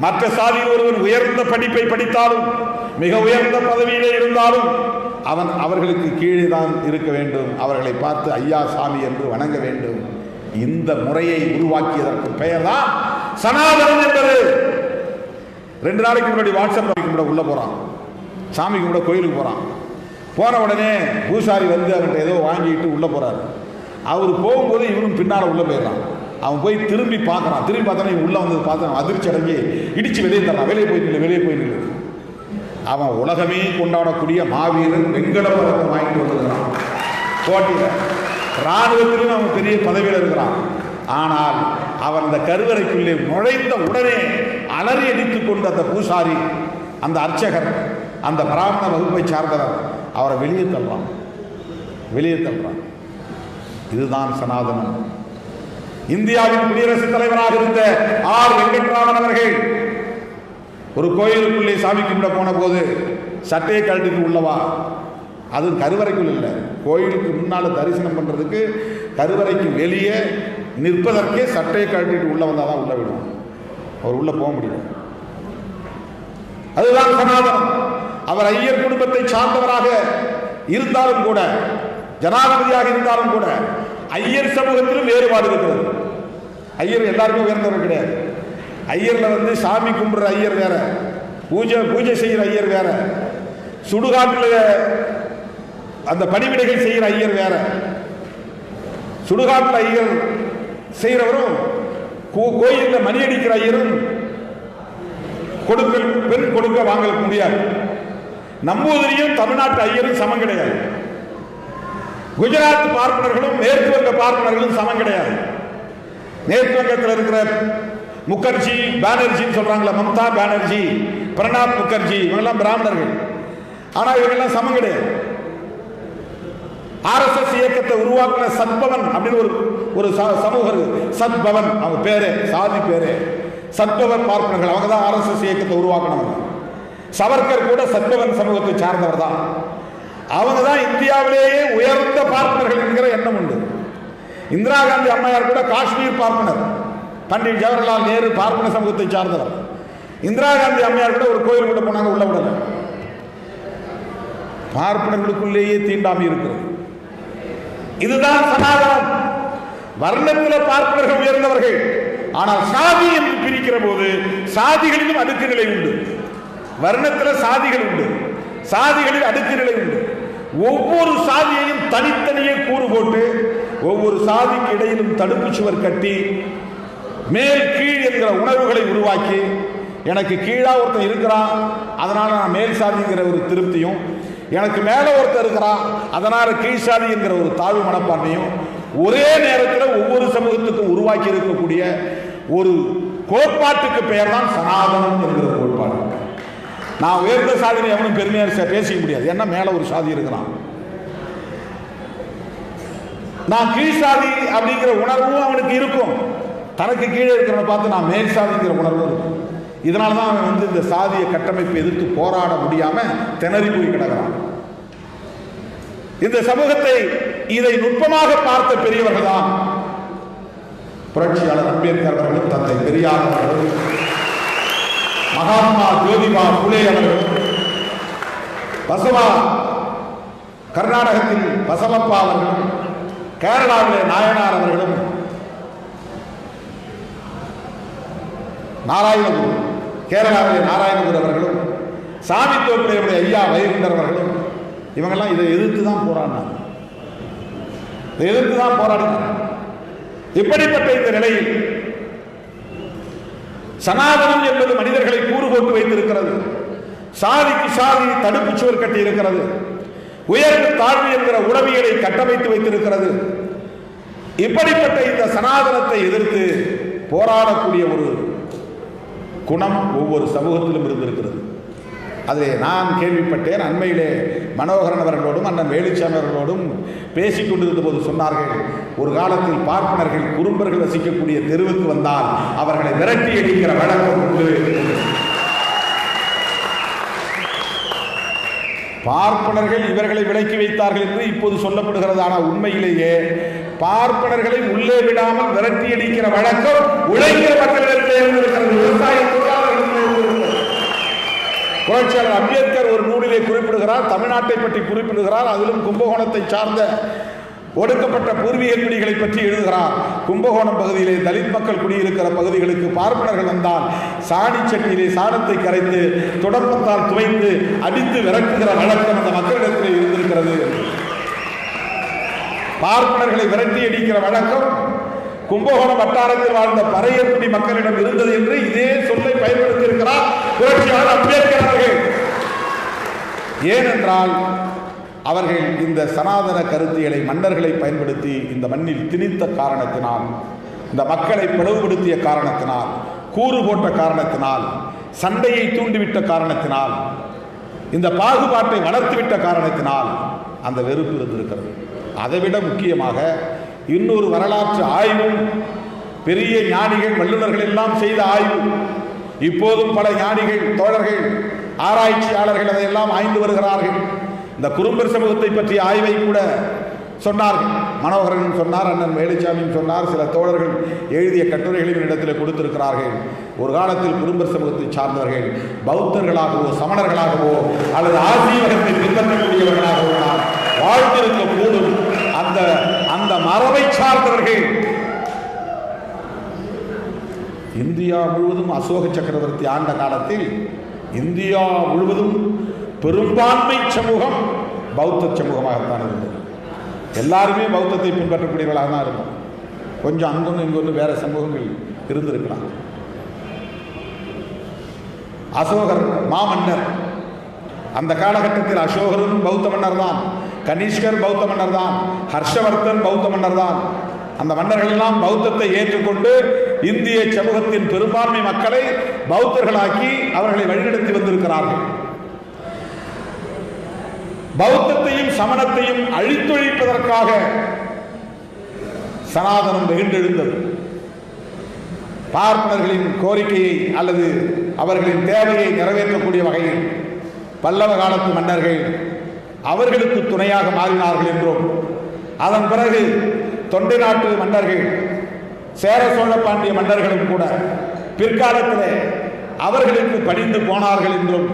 மற்ற சாதியில் ஒருவன் உயர்ந்த படிப்பை படித்தாலும், மிக உயர்ந்த பதவியிலே இருந்தாலும் அவன் அவர்களுக்கு கீழே தான் இருக்க வேண்டும். அவர்களை பார்த்து ஐயா சாமி என்று வணங்க வேண்டும். இந்த முறையை உருவாக்கியதற்கு பெயர் தான் சனாதனம் என்பது. 2 நாளைக்கு முன்னாடி வாட்ஸ்அப் கும்பிட உள்ள போறான், சாமி கும்பிட கோயிலுக்கு போறான். போன உடனே பூசாரி வந்து அவன்கிட்ட ஏதோ வாங்கிட்டு உள்ள போறாரு. அவர் போகும்போது இவனும் பின்னால உள்ள போயிடறான். அவன் போய் திரும்பி பார்க்கறான். திரும்பி பார்த்தானே உள்ள வந்து பார்த்தான், அதிர்ச்சி அடங்கி இடிச்சு வெளியே தர்றான். வெளியே போய் நில்லு, வெளியே போய் நில்லு. அவன் உலகமே கொண்டாடக்கூடிய மாவீரன், வெண்கல பதக்கம் வாங்கிட்டு வந்துருக்கிறான். போட்டியில் இராணுவத்திலும் அவன் பெரிய பதவியில் இருக்கிறான். ஆனால் அவன் அந்த கருவறைக்குள்ளே நுழைந்த உடனே அலறி அடித்துக் கொண்ட அந்த பூசாரி, அந்த அர்ச்சகர், அந்த பிராமண வகுப்பை சார்ந்தவர் அவரை வெளியே தள்ளுறான், வெளியே தள்ளுறான். இதுதான் சனாதனம். இந்தியாவின் குடியரசுத் தலைவராக இருந்த ஆர் வெங்கட்ராமன் அவர்கள் ஒரு கோயிலுக்குள்ளே சாமி கும்பிட போன போது சட்டையை கழட்டிட்டு உள்ளவா, அது கருவறைக்குள் இல்லை, கோயிலுக்கு முன்னால் தரிசனம் பண்ணுறதுக்கு கருவறைக்கு வெளியே நிற்பதற்கே சட்டையை கழட்டிட்டு உள்ள வந்தால் தான் உள்ள விடுவோம். அவர் உள்ள போக முடியும். அதுதான் சனாதனம். அவர் ஐயர் குடும்பத்தை சார்ந்தவராக இருந்தாலும் கூட, ஜனாதிபதியாக இருந்தாலும் கூட, ஐயர் சமூகத்திலும் வேறுபாடு இருக்கிறது. ஐயர் எல்லாருமே உயர்ந்தவர் கிடையாது. ஐயர்ல வந்து சாமி கும்பிடுற ஐயர் வேற, பூஜை செய்கிற ஐயர் வேற, சுடுகாட்டில் அந்த பணிவிடைகள் செய்கிற ஐயர் வேற. சுடுகாட்டில் ஐயர் செய்கிறவரும் கோயிலில் மணி அடிக்கிற ஐயரும் கொடுக்கல் பெண் கொடுக்க வாங்க முடியாது. நம்பூதிரியும் தமிழ்நாட்டு ஐயரும் சமம் கிடையாது. குஜராத் பார்ப்பனர்களும் மேற்கு வங்க பார்ப்பனர்களும் சமம் கிடையாது. மேற்கு வங்கத்தில் இருக்கிற முகர்ஜி, பானர்ஜின்னு சொல்றாங்களா, மம்தா பானர்ஜி, பிரணாப் முகர்ஜி, இவங்கெல்லாம் பிராமணர்கள். ஆனால் இவங்கெல்லாம் சமம் கிடையாது. RSS இயக்கத்தை உருவாக்கின சத்பவன் அப்படின்னு ஒரு சமூகம், சத்பவன் அவங்க பேரு, சாதி பேரு சத்பவன் பார்ப்பனர்கள். அவங்க தான் RSS இயக்கத்தை உருவாக்கினவங்க. சவர்கர் கூட சத்பவன் சமூகத்தை சார்ந்தவர் தான். அவங்க தான் இந்தியாவிலேயே உயர்ந்த பார்ப்பனர்கள் என்கிற எண்ணம் உண்டு. இந்திரா காந்தி அம்மையார் கூட காஷ்மீர் பார்ப்பனர், பண்டிட் ஜவஹர்லால் நேரு பார்ப்பன சமூகத்தை சார்ந்தவர். இந்திரா காந்தி அம்மையார் கூட ஒரு கோயில் கூட போனாங்க, உள்ள விடல. பார்ப்பனர்களுக்குள்ளேயே தீண்டாமை இருக்கிறது. இதுதான் சனாதனம். வர்ணத்தில் பார்ப்பனர்கள் உயர்ந்தவர்கள். ஆனால் சாதி என்று பிரிக்கிற போது சாதிகளிலும் அடுக்கு நிலை உண்டு. வர்ணத்தில் சாதிகள் உண்டு, சாதிகளில் அடுக்கு நிலை உண்டு. ஒவ்வொரு சாதியையும் தனித்தனியே கூறு போட்டு ஒவ்வொரு சாதிக்கு இடையிலும் தடுப்பு சுவர் கட்டி மேல் கீழ் என்கிற உணர்வுகளை உருவாக்கி, எனக்கு கீழா ஒருத்தன் இருக்கிறான் அதனால நான் மேல் சாதிங்கிற ஒரு திருப்தியும், எனக்கு மேல ஒருத்தர் இருக்கிறான் அதனால கீழ் சாதி என்கிற ஒரு தாழ்வு மனப்பான்மையும் ஒரே நேரத்தில் ஒவ்வொரு சமூகத்துக்கும் உருவாக்கி இருக்கக்கூடிய ஒரு கோட்பாட்டுக்கு பெயர் தான் சனாதனம் என்கிற கோட்பாடு. நான் உயர்ந்த சாதியை எவனும் பெருமையாக பேசிக்க முடியாது, ஏன்னா மேல ஒரு சாதி இருக்கிறான். நான் கீழ் சாதி அப்படிங்கிற உணர்வும் அவனுக்கு இருக்கும். தனக்கு கீழே இருக்கிறவனை பார்த்து நான் மேல் சாதிங்கிற உணர்வும் இருக்கும். இதனால தான் அவன் வந்து இந்த சாதிய கட்டமைப்பை எதிர்த்து போராட முடியாம திணறி போய் கிடக்கிறான். இந்த சமூகத்தை இதை நுட்பமாக பார்த்த பெரியவர்கள் தான் புரட்சியாளர் அம்பேத்கர் அவர்களும், தந்தை பெரியார் அவர்களும், மகாத்மா ஜோதிபா புலே அவர்களும், பசவா கர்நாடகத்தில் பசவப்பா அவர்களும், கேரளாவிலே நாயனார் அவர்களும், நாராயணகுரு கேரளாவிலே நாராயணகுரு அவர்களும், சாமித்தோப்புடைய ஐயா வைகுண்டர் அவர்களும், இவங்கெல்லாம் இதை எதிர்த்து தான் போராடினார். இப்படிப்பட்ட இந்த நிலையில் சனாதனம் என்பது மனிதர்களை கூறு போட்டு வைத்திருக்கிறது. சாதிக்கு சாதி தடுப்பு சுவர் கட்டி இருக்கிறது. உயர்வு தாழ்வு என்கிற உளவியலை கட்டமைத்து வைத்திருக்கிறது. இப்படிப்பட்ட இந்த சனாதனத்தை எதிர்த்து போராடக்கூடிய ஒரு குணம் ஒவ்வொரு சமூகத்திலும் இருந்திருக்கிறது. அதை நான் கேள்விப்பட்டேன். அண்மையிலே மனோகரன் அவர்களோடும் அண்ணன் வேலுச்சாமி அவர்களோடும் பேசிக் கொண்டிருந்த போது சொன்னார்கள், ஒரு காலத்தில் பார்ப்பனர்கள் குறும்பர்கள் வசிக்கக்கூடிய தெருவுக்கு வந்தால் அவர்களை விரட்டி அடிக்கிற வழக்கம் உண்டு. பார்ப்பனர்கள் இவர்களை விலக்கி வைத்தார்கள் என்று இப்போது சொல்லப்படுகிறது. ஆனால் உண்மையிலேயே பார்ப்பனர்களை உள்ளே விடாமல் விரட்டி அடிக்கிற வழக்கம் உழைக்கிற மக்களிடத்திலே இருக்கிறது. விவசாய புரட்சியாளர் அம்பேத்கர் ஒரு நூலிலே குறிப்பிடுகிறார், தமிழ்நாட்டை பற்றி குறிப்பிடுகிறார். அதிலும் கும்பகோணத்தை சார்ந்த ஒடுக்கப்பட்ட பூர்வீக குடிகளை பற்றி எழுதுகிறார். கும்பகோணம் பகுதியிலே தலித் மக்கள் குடியிருக்கிற பகுதிகளுக்கு பார்ப்பனர்கள் வந்தால் சாணி சட்டியிலே சாணத்தை கரைத்து தொடர்பத்தால் துவைத்து அடித்து விரட்டுகிற வழக்கம் அந்த மக்களிடத்திலே இருந்திருக்கிறது. பார்ப்பனர்களை விரட்டி அடிக்கிற வழக்கம் கும்பகோணம் வட்டாரத்தில் வாழ்ந்த பறையர்குடி மக்களிடம் இருந்தது என்று இதே சொல்லை பயன்படுத்தி இருக்கிறார் புரட்சியாளர் அம்பேத்கர் அவர்கள். ஏனென்றால் அவர்கள் இந்த சனாதன கருத்தியலை மன்னர்களை பயன்படுத்தி இந்த மண்ணில் திணித்த காரணத்தினால், இந்த மக்களை பிளவுபடுத்திய காரணத்தினால், கூறு போட்ட காரணத்தினால், சண்டையை தூண்டிவிட்ட காரணத்தினால், இந்த பாகுபாட்டை வளர்த்துவிட்ட காரணத்தினால் அந்த வெறுப்பு இருந்திருக்கிறது. அதைவிட முக்கியமாக இன்னொரு வரலாற்று ஆய்வும், பெரிய ஞானிகள் வல்லுநர்கள் எல்லாம் செய்த ஆய்வு, இப்போதும் பல ஞானிகள் தோழர்கள் ஆராய்ச்சியாளர்கள் அதையெல்லாம் ஆய்ந்து வருகிறார்கள். இந்த குறும்பர் சமூகத்தை பற்றிய ஆய்வை கூட சொன்னார்கள். மனோகரன் சொன்னார், அண்ணன் வேலுச்சாமியும் சொன்னார், சில தோழர்கள் எழுதிய கட்டுரைகளையும் இடத்தில் கொடுத்திருக்கிறார்கள். ஒரு காலத்தில் குறும்பர் சமூகத்தை சார்ந்தவர்கள் பௌத்தர்களாகவோ சமணர்களாகவோ அல்லது ஆசீவகத்தை பின்பற்றக்கூடியவர்களாகவோ வாழ்ந்திருக்க கூடும். அந்த மரபை சார்ந்தவர்கள் இந்தியா முழுவதும் அசோக சக்கரவர்த்தி ஆண்ட காலத்தில் இந்தியா முழுவதும் பெரும்பான்மை சமூகம் பௌத்த சமூகமாகத்தான் இருந்தது. எல்லாருமே பௌத்தத்தை பின்பற்றக்கூடியவர்களாக தான் இருக்கும். கொஞ்சம் அங்கொன்று இங்கொன்று வேற சமூகங்கள் இருந்திருக்கலாம். அசோகர் மாமன்னர், அந்த காலகட்டத்தில் அசோகரும் பௌத்த மன்னர் தான், கனிஷ்கர் பௌத்த மன்னர் தான், ஹர்ஷவர்தன் பௌத்த மன்னர் தான். அந்த மன்னர்கள் எல்லாம் பௌத்தத்தை ஏற்றுக்கொண்டு இந்திய சமூகத்தின் பெரும்பான்மை மக்களை பௌத்தர்களாக்கி அவர்களை வழிநடத்தி வந்திருக்கிறார்கள். பௌத்தத்தையும் சமணத்தையும் அழித்தொழிப்பதற்காக சனாதனம் வெகுண்டெழுந்தது. பார்ப்பனர்களின் கோரிக்கையை அல்லது அவர்களின் தேவையை நிறைவேற்றக்கூடிய வகையில் பல்லவ காலத்து மன்னர்கள் அவர்களுக்கு துணையாக மாறினார்கள் என்றும், அதன் பிறகு தொண்டை நாட்டு மன்னர்கள், சேர சோழ பாண்டிய மன்னர்களும் கூட பிற்காலத்திலே அவர்களுக்கு பணிந்து போனார்கள் என்றும்,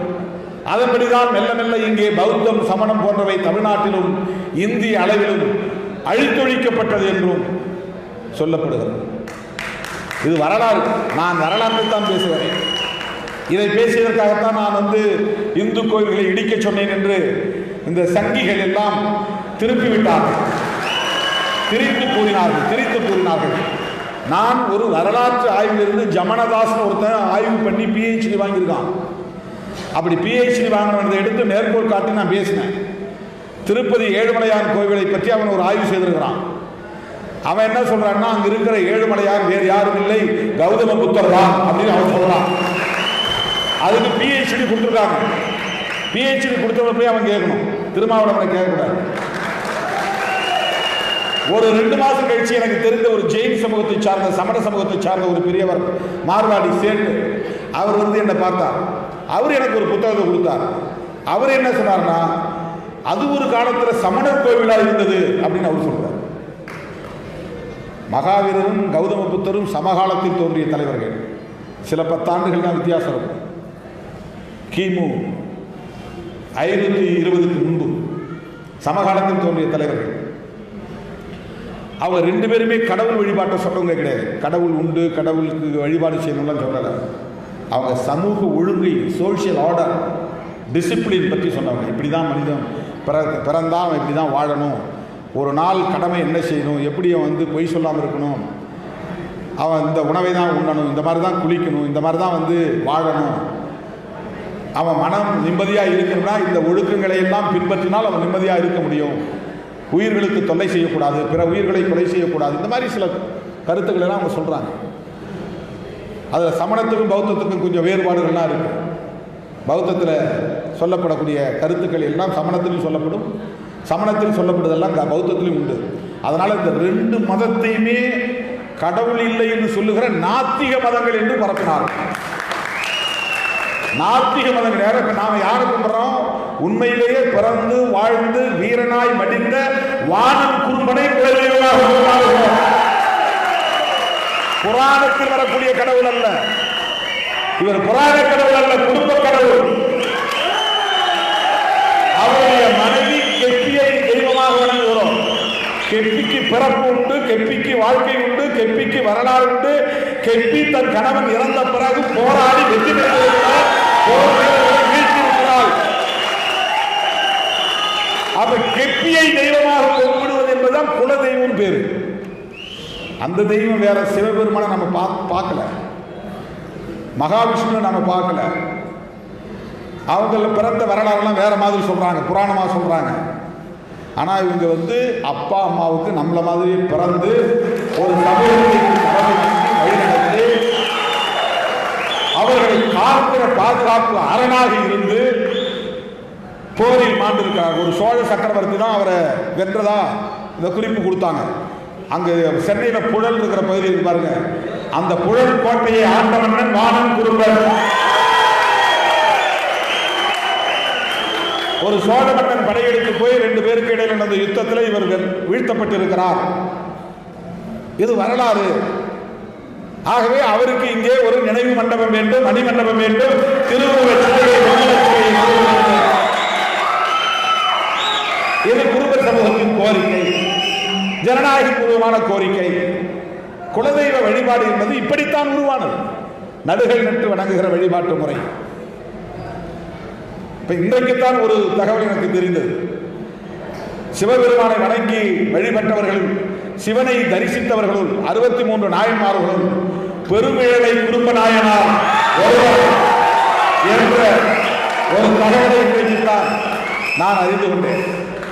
அதன்படிதான் மெல்ல மெல்ல இங்கே பௌத்தம் சமணம் போன்றவை தமிழ்நாட்டிலும் இந்திய அளவிலும் அழித்தொழிக்கப்பட்டது என்றும் சொல்லப்படுகிறது. இது வரலாறு. நான் வரலாற்றை தான் பேசுகிறேன். இதை பேசியதற்காகத்தான் நான் இந்து கோயில்களை இடிக்க சொன்னேன் என்று இந்த சங்கிகள் எல்லாம் திருப்பிவிட்டார்கள், திரித்து கூறினார்கள். நான் ஒரு வரலாற்று ஆய்விலிருந்து ஜமனதாஸ் ஒருத்தன் ஆய்வு பண்ணி PhD வாங்கியிருக்கான். அப்படி PhD வாங்கினதை எடுத்து மேற்கோள் காட்டி நான் பேசினேன். திருப்பதி ஏழுமலையான் கோவிலை பற்றி அவன் ஒரு ஆய்வு செய்திருக்கிறான். அவன் என்ன சொல்றான்னா, அங்க இருக்கிற ஏழுமலையான் வேறு யாரும் இல்லை, கௌதம புத்தர் தான் அப்படின்னு அவன் சொல்றான். அதுக்கு PhD கொடுத்துருக்காங்க. PhD கொடுத்தவங்க போய் அவன் கேட்கணும், திருமாவளவனை கேட்கக்கூடாது. ஒரு 2 மாதம் கழிச்சு எனக்கு தெரிந்த ஒரு ஜெயின் சமூகத்தை சார்ந்த சமண சமூகத்தை சார்ந்த ஒரு பெரியவர் மார்வாடி சேர்ந்து அவர் வந்து என்னை பார்த்தார். அவர் எனக்கு ஒரு புத்தகத்தை கொடுத்தார். அவர் என்ன சொன்னார்னா, அது ஒரு காலத்தில் சமணர் கோவிலா இருந்தது அப்படின்னு அவர் சொல்றார். மகாவீரரும் கௌதம புத்தரும் சமகாலத்தில் தோன்றிய தலைவர்கள். சில 10 ஆண்டுகள் தான் வித்தியாசம் இருக்கும். கிமு 520க்கு முன்பு சமகாலத்தில் தோன்றிய தலைவர்கள். அவங்க 2 பேருமே கடவுள் வழிபாட்டை சொல்றவங்க கிடையாது. கடவுள் உண்டு, கடவுளுக்கு வழிபாடு செய்யணும்லாம் சொல்லலை. அவங்க சமூக ஒழுங்கை, சோசியல் ஆர்டர், டிசிப்ளின் பற்றி சொன்னவங்க. இப்படி தான் மனிதன் பிறந்தா அவன் இப்படி தான் வாழணும், ஒரு நாள் கடமை என்ன செய்யணும், எப்படி அவன் வந்து பொய் சொல்லாமல் இருக்கணும், அவன் இந்த உணவை தான் உண்ணணும், இந்த மாதிரி தான் குளிக்கணும், இந்த மாதிரி தான் வந்து வாழணும், அவன் மனம் நிம்மதியாக இருக்கணும்னா இந்த ஒழுக்கங்களை எல்லாம் பின்பற்றினால் அவன் நிம்மதியாக இருக்க முடியும், உயிர்களுக்கு தொல்லை செய்யக்கூடாது, பிற உயிர்களை கொலை செய்யக்கூடாது, இந்த மாதிரி சில கருத்துக்கள் எல்லாம் அவங்க சொல்கிறாங்க. அதில் சமணத்துக்கும் பௌத்தத்துக்கும் கொஞ்சம் வேறுபாடுகள்லாம் இருக்குது. பௌத்தத்தில் சொல்லப்படக்கூடிய கருத்துக்கள் எல்லாம் சமணத்திலும் சொல்லப்படும், சமணத்தில் சொல்லப்படுதெல்லாம் பௌத்தத்திலும் உண்டு. அதனால் இந்த 2 மதத்தையுமே கடவுள் இல்லை என்று சொல்லுகிற நாத்திக மதங்கள் என்று பரப்பினார். நாத்திக மதங்கள் நாம் யாரை கும்பிட்றோம்? உண்மையிலேயே பிறந்து வாழ்ந்து வீரனாய் மடிந்த வானம் குறும்பனை குலதெய்வமாக புராணத்தில் வரக்கூடிய கடவுள் அல்ல. இவர் புராண கடவுள் அல்ல, குடும்ப கடவுள். அவருடைய மனைவி கெப்பியை தெய்வமாக வணங்குகிறோம். கெப்பிக்கு பிறப்பு உண்டு, கெப்பிக்கு வாழ்க்கை உண்டு, கெப்பிக்கு வரலாறு உண்டு. கெப்பி தன் கணவன் இறந்த பிறகு போராடி வெற்றி பெற்றிருக்கிறார், வீழ்த்தியிருக்கிறார். அப்ப கெப்பியை தெய்வமாக கும்பிடுவது என்பதுதான் குல தெய்வம் பேரு. அந்த தெய்வம் வேற. சிவபெருமானை நம்ம பார்க்கல, மகாவிஷ்ணு நம்ம பார்க்கல. அவங்கள பிறந்த வரலாறுலாம் வேற மாதிரி சொல்றாங்க, புராணமாக சொல்றாங்க. ஆனால் இவங்க வந்து அப்பா அம்மாவுக்கு நம்மள மாதிரி பிறந்து ஒரு சமூகத்தை அவர்களை காக்கிற பாதுகாப்பு அரணாக இருந்து போரில் மாண்டிருக்காங்க. ஒரு சோழ சக்கரவர்த்தி தான் அவரை வென்றதா இந்த குறிப்பு கொடுத்தாங்க. அங்கு சென்னையில் புழல் இருக்கிற பகுதி இருக்கு பாருங்க, அந்த புழல் கோட்டையை ஆண்டவன் வானம் குறும்பர். ஒரு சோழ மன்னன் படையெடுத்து போய் 2 பேருக்கு இடையில் நடந்த யுத்தத்தில் இவர் வீழ்த்தப்பட்டிருக்கிறார். இது வரலாறு. ஆகவே அவருக்கு இங்கே ஒரு நினைவு மண்டபம் வேண்டும், மணிமண்டபம் வேண்டும், இது குறும்பர் சமூகத்தின் கோரிக்கை, ஜனநாயக பூர்வமான கோரிக்கை. குலதெய்வ வழிபாடு என்பது இப்படித்தான் உருவானது. நடுகள் நட்டு வணங்குகிற வழிபாட்டு முறை. இப்ப இன்றைக்குத்தான் ஒரு தகவல் எனக்கு தெரிந்தது. சிவபெருமானை வணங்கி வழிபட்டவர்கள், சிவனை தரிசித்தவர்களும் 63 நாயன்மார்களும் பெருமிழலை குடும்ப நாயனார் என்ற ஒரு தகவலை இன்றைக்குத்தான் நான் அறிந்து கொண்டேன்.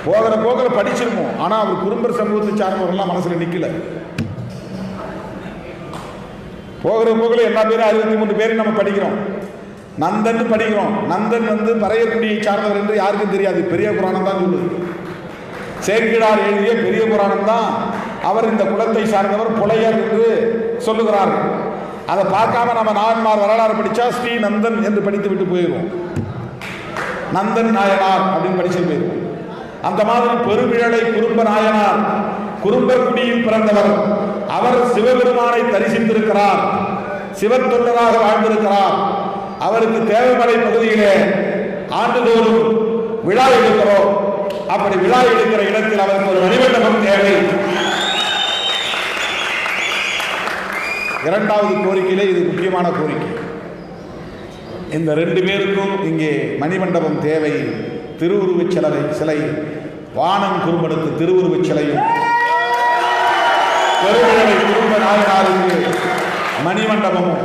போகிற போக்கில் படிச்சிருப்போம், ஆனா அவர் குறும்பர் சமூகத்தை சார்ந்தவர்கள்லாம் மனசுல நிக்கல. போகிற போக்கில் எல்லா பேரும் 63 பேரும் நம்ம படிக்கிறோம். நந்தன் படிக்கிறோம். நந்தன் வந்து பறையக்குடியை சார்ந்தவர் என்று யாருக்கும் தெரியாது. பெரிய புராணம் தான் சொல்லுது. சேக்கிழார் எழுதிய பெரிய புராணம் தான் அவர் இந்த குலத்தை சார்ந்தவர் புலையர் என்று சொல்லுகிறார். அதை பார்க்காம நம்ம நாயன்மார் வரலாறு படிச்சா ஸ்ரீ நந்தன் என்று படித்து விட்டு போயிடுவோம். நந்தன் நாயனார் அப்படின்னு படிச்சு போயிடுவோம். அந்த மாதிரி பெருமிழலை குறும்ப நாயனார் குறும்பர் குடியில் பிறந்தவர். அவர் சிவபெருமானை தரிசித்திருக்கிறார், சிவத்தொண்டராக வாழ்ந்திருக்கிறார். அவருக்கு தேவமலை பகுதியிலே ஆண்டுதோறும் விழா எடுக்கிறோம். அப்படி விழா எடுக்கிற இடத்தில் அவருக்கு ஒரு மணிமண்டபம் தேவை. இரண்டாவது கோரிக்கையிலே இது முக்கியமான கோரிக்கை. இந்த 2 பேருக்கும் இங்கே மணிமண்டபம் தேவை. திருவுருவச் சிலை, வானம் குறும்படுத்து திருவுருவச் சிலையும், பெருமிழலை குறும்ப நாயனாருக்கு மணிமண்டபமும்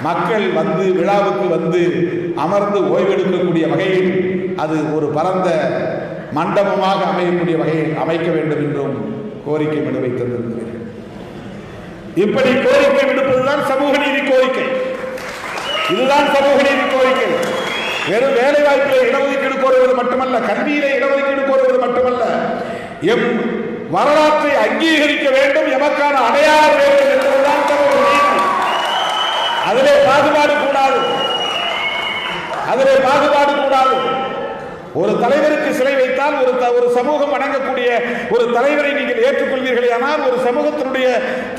மக்கள் வந்து விழாவுக்கு வந்து அமர்ந்து ஓய்வெடுக்கக்கூடிய வகையில் அது ஒரு பரந்த மண்டபமாக அமையக்கூடிய வகையில் அமைக்க வேண்டும் என்றும் கோரிக்கை மனுவை தந்திருக்கிறேன். இப்படி கோரிக்கை விடுப்பதுதான் சமூக நீதி கோரிக்கை. இதுதான் சமூக நீதி கோரிக்கை. வெறும் வேலை வாய்ப்பில் இடஒதுக்கீடு கோருவது மட்டுமல்ல, கல்வியிலே இடஒதுக்கீடு கோருவது மட்டுமல்ல, எம் வரலாற்றை அங்கீகரிக்க வேண்டும், எமக்கான அடையாளம் வேண்டும் என்பதுதான் சமூக நீதி. அதிலே பாகுபாடு கூடாது. அதிலே பாகுபாடு கூடாது. ஒரு தலைவருக்கு சிலை வைத்தால் ஒரு சமூகம் வணங்கக்கூடிய ஒரு தலைவரை நீங்கள் ஏற்றுக்கொள்வீர்களே ஆனால், ஒரு சமூகத்தினுடைய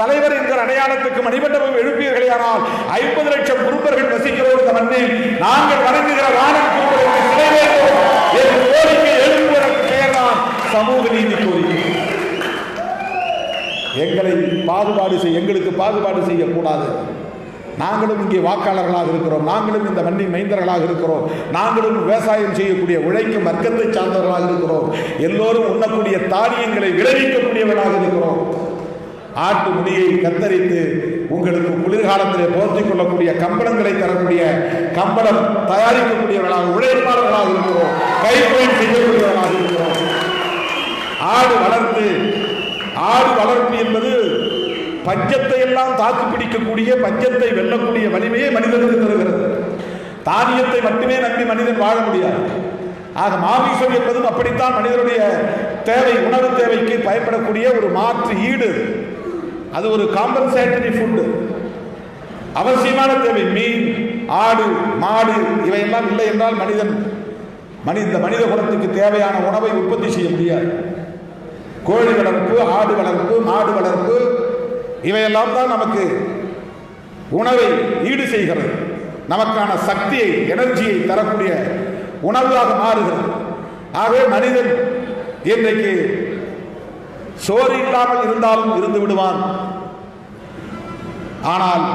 தலைவர் என்கிற அடையாளத்துக்கு மணிமண்டபம் எழுப்பீர்களே ஆனால், 50 லட்சம் குருப்பர்கள் வசிக்கிற இந்த மண்ணில் நாங்கள் வணங்குகிற வானம் குருப்பருக்கு சிலை வேண்டும் என்று கோரிக்கை எழுப்புவதற்கு பெயர்தான் சமூக நீதி கோரிக்கை. எங்களுக்கு பாகுபாடு செய்யக்கூடாது. நாங்களும் இங்கே வாக்காளர்களாக இருக்கிறோம், நாங்களும் இந்த மண்ணின் மைந்தர்களாக இருக்கிறோம், நாங்களும் விவசாயம் செய்யக்கூடிய உழைக்கும் வர்க்கத்தை சார்ந்தவர்களாக இருக்கிறோம், எல்லோரும் உண்ணக்கூடிய தானியங்களை விளைவிக்கக்கூடியவர்களாக இருக்கிறோம். ஆட்டு முடியை கத்தரித்து உங்களுக்கு குளிர்காலத்திலே போர்த்திக் கொள்ளக்கூடிய கம்பளங்களை தரக்கூடிய கம்பளம் தயாரிக்கக்கூடியவர்களாக உழைப்பாளர்களாக இருக்கிறோம், கைத்தொழில் செய்யக்கூடியவர்களாக இருக்கிறோம். ஆடு வளர்ப்பு என்பது பஞ்சத்தை எல்லாம் தாக்கு பிடிக்கக்கூடிய, பஞ்சத்தை வெல்லக்கூடிய வலிமையை மனிதனுக்கு தருகிறது. தானியத்தை மட்டுமே நம்பி மனிதன் வாழ முடியாது. ஆக மாமிசம் என்பதும் அப்படித்தான் மனிதனுடைய தேவை, உணவு தேவைக்கு பயன்படக்கூடிய ஒரு மாற்று ஈடு. அது ஒரு காம்பன்சேட்டரி ஃபுட்டு, அவசியமான தேவை. மீன், ஆடு, மாடு இவையெல்லாம் இல்லை என்றால் இந்த மனித குலத்துக்கு தேவையான உணவை உற்பத்தி செய்ய முடியாது. கோழி வளர்ப்பு, ஆடு வளர்ப்பு, மாடு வளர்ப்பு இவையெல்லாம் தான் நமக்கு உணவை ஈடு செய்கிறது, நமக்கான சக்தியை, எனர்ஜியை தரக்கூடிய உணவாக மாறுகிறது. ஆகவே மனிதன் இன்றைக்கு சோறு இல்லாமல் இருந்தாலும் இருந்து விடுவான். ஆனால்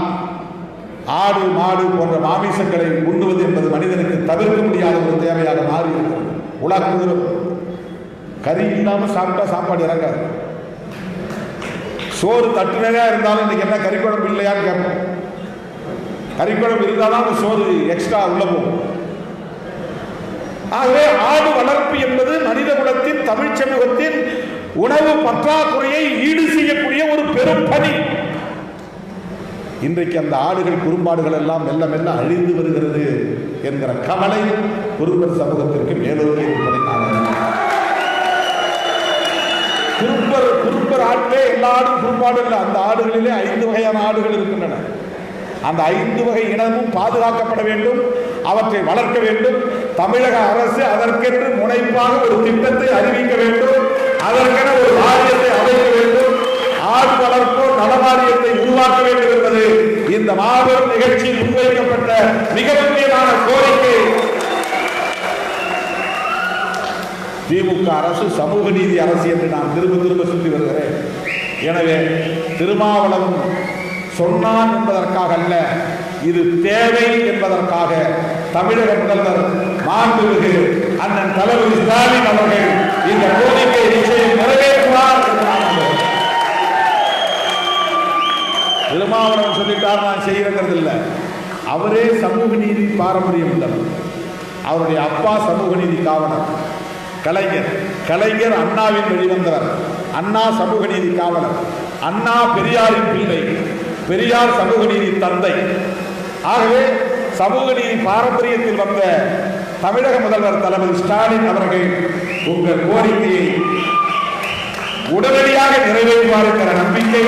ஆடு, மாடு போன்ற மாமிசங்களை உண்ணுவது என்பது மனிதனுக்கு தவிர்க்க முடியாத ஒரு தேவையாக மாறி இருக்கிறது. உலகம் கறி இல்லாமல் சாப்பிட்டா சாப்பாடு இறங்காது. சோறு தட்டு நிறையா இருந்தாலும் இன்னைக்கு என்ன கறிக்குழம்பு இல்லையான்னு கேட்போம். கறிக்குழம்பு இருந்தாலும் அந்த சோறு எக்ஸ்ட்ரா உள்ள போகும். ஆகவே ஆடு வளர்ப்பு என்பது மனித குலத்தின், தமிழ் சமூகத்தின் உணவு பற்றாக்குறையை ஈடு செய்யக்கூடிய ஒரு பெரும் பணி. இன்றைக்கு அந்த ஆடுகள், குறும்பாடுகள் எல்லாம் மெல்ல மெல்ல அழிந்து வருகிறது என்கிற கவலை குறும்பர் சமூகத்திற்கு மேலோங்கி இருப்பதை குறும்பர் ஆட்டிலே எல்லா ஆடும் குறும்பாடு இல்லை. அந்த ஆடுகளிலே 5 வகையான ஆடுகள் இருக்கின்றன. அந்த 5 வகை இனமும் பாதுகாக்கப்பட வேண்டும், அவற்றை வளர்க்க வேண்டும். தமிழக அரசு அதற்கென்று முனைப்பாக ஒரு திட்டத்தை அறிவிக்க வேண்டும், அதற்கென ஒரு வாரியத்தை அமைக்க வேண்டும், ஆடு வளர்ப்போர் நல வாரியத்தை உருவாக்க வேண்டும் என்பது இந்த மாபெரும் நிகழ்ச்சியில் முன்வைக்கப்பட்ட மிக முக்கியமான கோரிக்கை. திமுக அரசு சமூக நீதி அரசு என்று நான் திரும்ப சொல்லி வருகிறேன். எனவே திருமாவளவன் சொன்னான் என்பதற்காக அல்ல, இது தேவை என்பதற்காக தமிழக முதல்வர் மாண்புமிகு அண்ணன் தளபதி ஸ்டாலின் அவர்கள் இந்த கோரிக்கை நிச்சயம் நிறைவேற்றுவார் என்று நான் நம்புகிறேன். திருமாவளவன் சொல்லிட்டார் நான் செய்கிறது இல்லை. அவரே சமூக நீதி பாரம்பரியம் உள்ளவர். அவருடைய அப்பா சமூக நீதி காவலர் கலைஞர் அண்ணாவின் வெளிவந்தவர். அண்ணா சமூக நீதி காவலர், அண்ணா பெரியாரின் பிள்ளை, பெரியார் சமூக நீதி தந்தை. ஆகவே சமூக நீதி பாரம்பரியத்தில் வந்த தமிழக முதல்வர் தளபதி ஸ்டாலின் அவர்கள் உங்கள் கோரிக்கையை உடனடியாக நிறைவேற்றுவார் என்கிற நம்பிக்கை.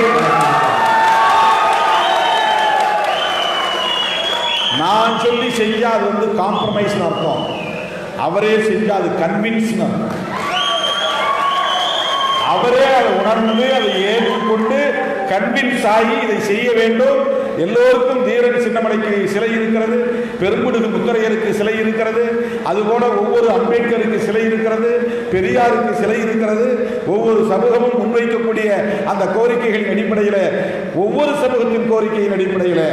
நான் சொல்லி செஞ்சா அது காம்ப்ரமைஸ் அர்த்தம், அவரே செஞ்சா அது கன்வின்ஸ். அவரே அதை உணர்ந்து அதை ஏற்றுக்கொண்டு கன்வின்ஸ் ஆகி இதை செய்ய வேண்டும். எல்லோருக்கும் தீரன் சின்னமலைக்கு சிலை இருக்கிறது, பெரும்புடுகு முத்தரையருக்கு சிலை இருக்கிறது, அதுபோல ஒவ்வொரு அம்பேத்கருக்கு சிலை இருக்கிறது, பெரியாருக்கு சிலை இருக்கிறது. ஒவ்வொரு சமூகமும் முன்வைக்கக்கூடிய அந்த கோரிக்கைகளின் அடிப்படையில், ஒவ்வொரு சமூகத்தின் கோரிக்கையின் அடிப்படையில்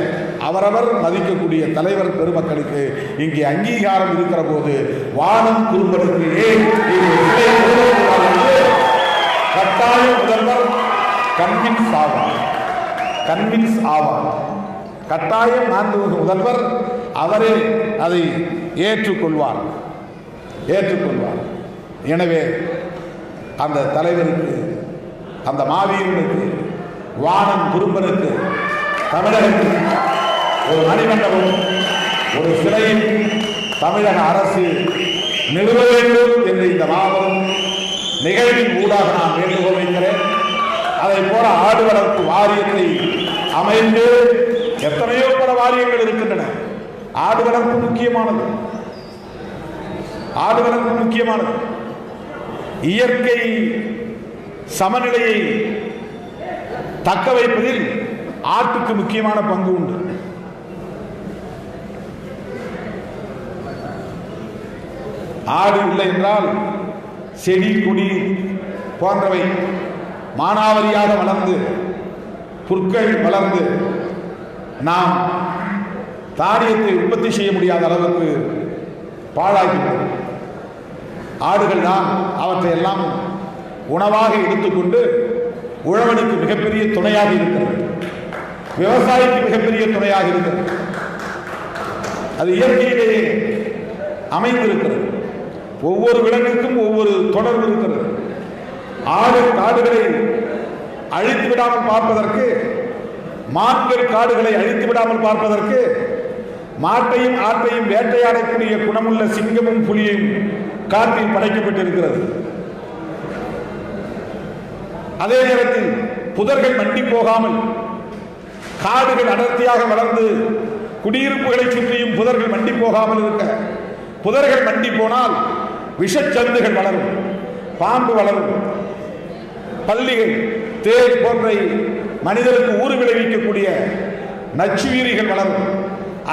அவரவர் மதிக்கக்கூடிய தலைவர் பெருமக்களுக்கு இங்கே அங்கீகாரம் இருக்கிற போது வானம் குறும்பலுக்கு கட்டாயம் முதல்வர் கன்வின்ஸ் ஆவார். கட்டாயம் மாண்புமிகு முதல்வர் அவரே அதை ஏற்றுக்கொள்வார். எனவே அந்த தலைவருக்கு, அந்த மாவீரனுக்கு, வானம் குறும்பனுக்கு தமிழகத்தில் ஒரு மணிமண்டபம், ஒரு சிலையை தமிழக அரசு நிறுவ வேண்டும் என்று இந்த மாபெரும் நிகழ்வின் ஊடாக நான் வேண்டுகோள் வைக்கிறேன். அதை போல ஆடு வளர்ப்பு வாரியத்தை அமைந்து, எத்தனையோ பல வாரியங்கள் இருக்கின்றன. ஆடு வளர்ப்பு முக்கியமானது. ஆடு வளர்ப்பு முக்கியமானது. இயற்கை சமநிலையை தக்க வைப்பதில் ஆட்டுக்கு முக்கியமான பங்கு உண்டு. ஆடு இல்லை என்றால் செடி கொடி போன்றவை மானாவரியாக வளர்ந்து புற்கள் வளர்ந்து நாம் தானியத்தை உற்பத்தி செய்ய முடியாத அளவுக்கு பாழாகின்றது. ஆடுகள் தான் அவற்றை எல்லாம் உணவாக எடுத்துக்கொண்டு உழவனுக்கு மிகப்பெரிய துணையாக இருக்கிறது, விவசாயிக்கு மிகப்பெரிய துணையாக இருக்கிறது. அது இயற்கையிலேயே அமைந்திருக்கிறது. ஒவ்வொரு விலங்குக்கும் ஒவ்வொரு தொடர்பு இருக்கிறது. ஆடு காடுகளை அழித்து விடாமல் பார்ப்பதற்கு, மான்கள் காடுகளை அழித்து விடாமல் பார்ப்பதற்கு, மாட்டையும் ஆட்டையும் வேட்டையாடக்கூடிய குணமுள்ள சிங்கமும் புலியும் காட்டில் படைக்கப்பட்டிருக்கிறது. அதே நேரத்தில் புதர்கள் மண்டி போகாமல் காடுகள் அடர்த்தியாக வளர்ந்து குடியிருப்புகளை சுற்றியும் புதர்கள் மண்டி போகாமல் இருக்க, புதர்கள் மண்டி போனால் விஷச்சந்துகள் வளரும், பாம்பு வளரும், பல்லிகள் தேள் போன்ற மனிதருக்கு ஊறு விளைவிக்கக்கூடிய நச்சுயிரிகள் வளரும்.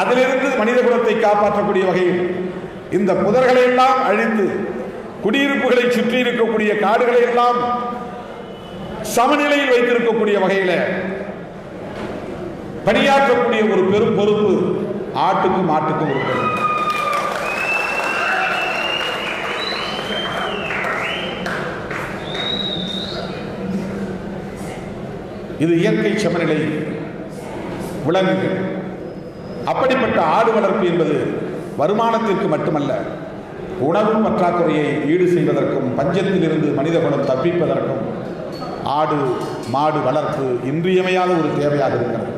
அதிலிருந்து மனித குலத்தை காப்பாற்றக்கூடிய வகையில் இந்த புதர்களை எல்லாம் அழித்து குடியிருப்புகளை சுற்றி இருக்கக்கூடிய காடுகளை எல்லாம் சமநிலையில் வைத்திருக்கக்கூடிய வகையில் பணியாற்றக்கூடிய ஒரு பெரும் பொறுப்பு ஆட்டுக்கும் மாட்டுக்கும் இருக்கிறது. இது இயற்கை சமநிலை விலங்குகள். அப்படிப்பட்ட ஆடு வளர்ப்பு என்பது வருமானத்திற்கு மட்டுமல்ல, உணவு பற்றாக்குறையை ஈடு செய்வதற்கும் பஞ்சத்தில் இருந்து மனித குலம் தப்பிப்பதற்கும் ஆடு மாடு வளர்ப்பு இன்றியமையாத ஒரு தேவையாக இருக்கிறது.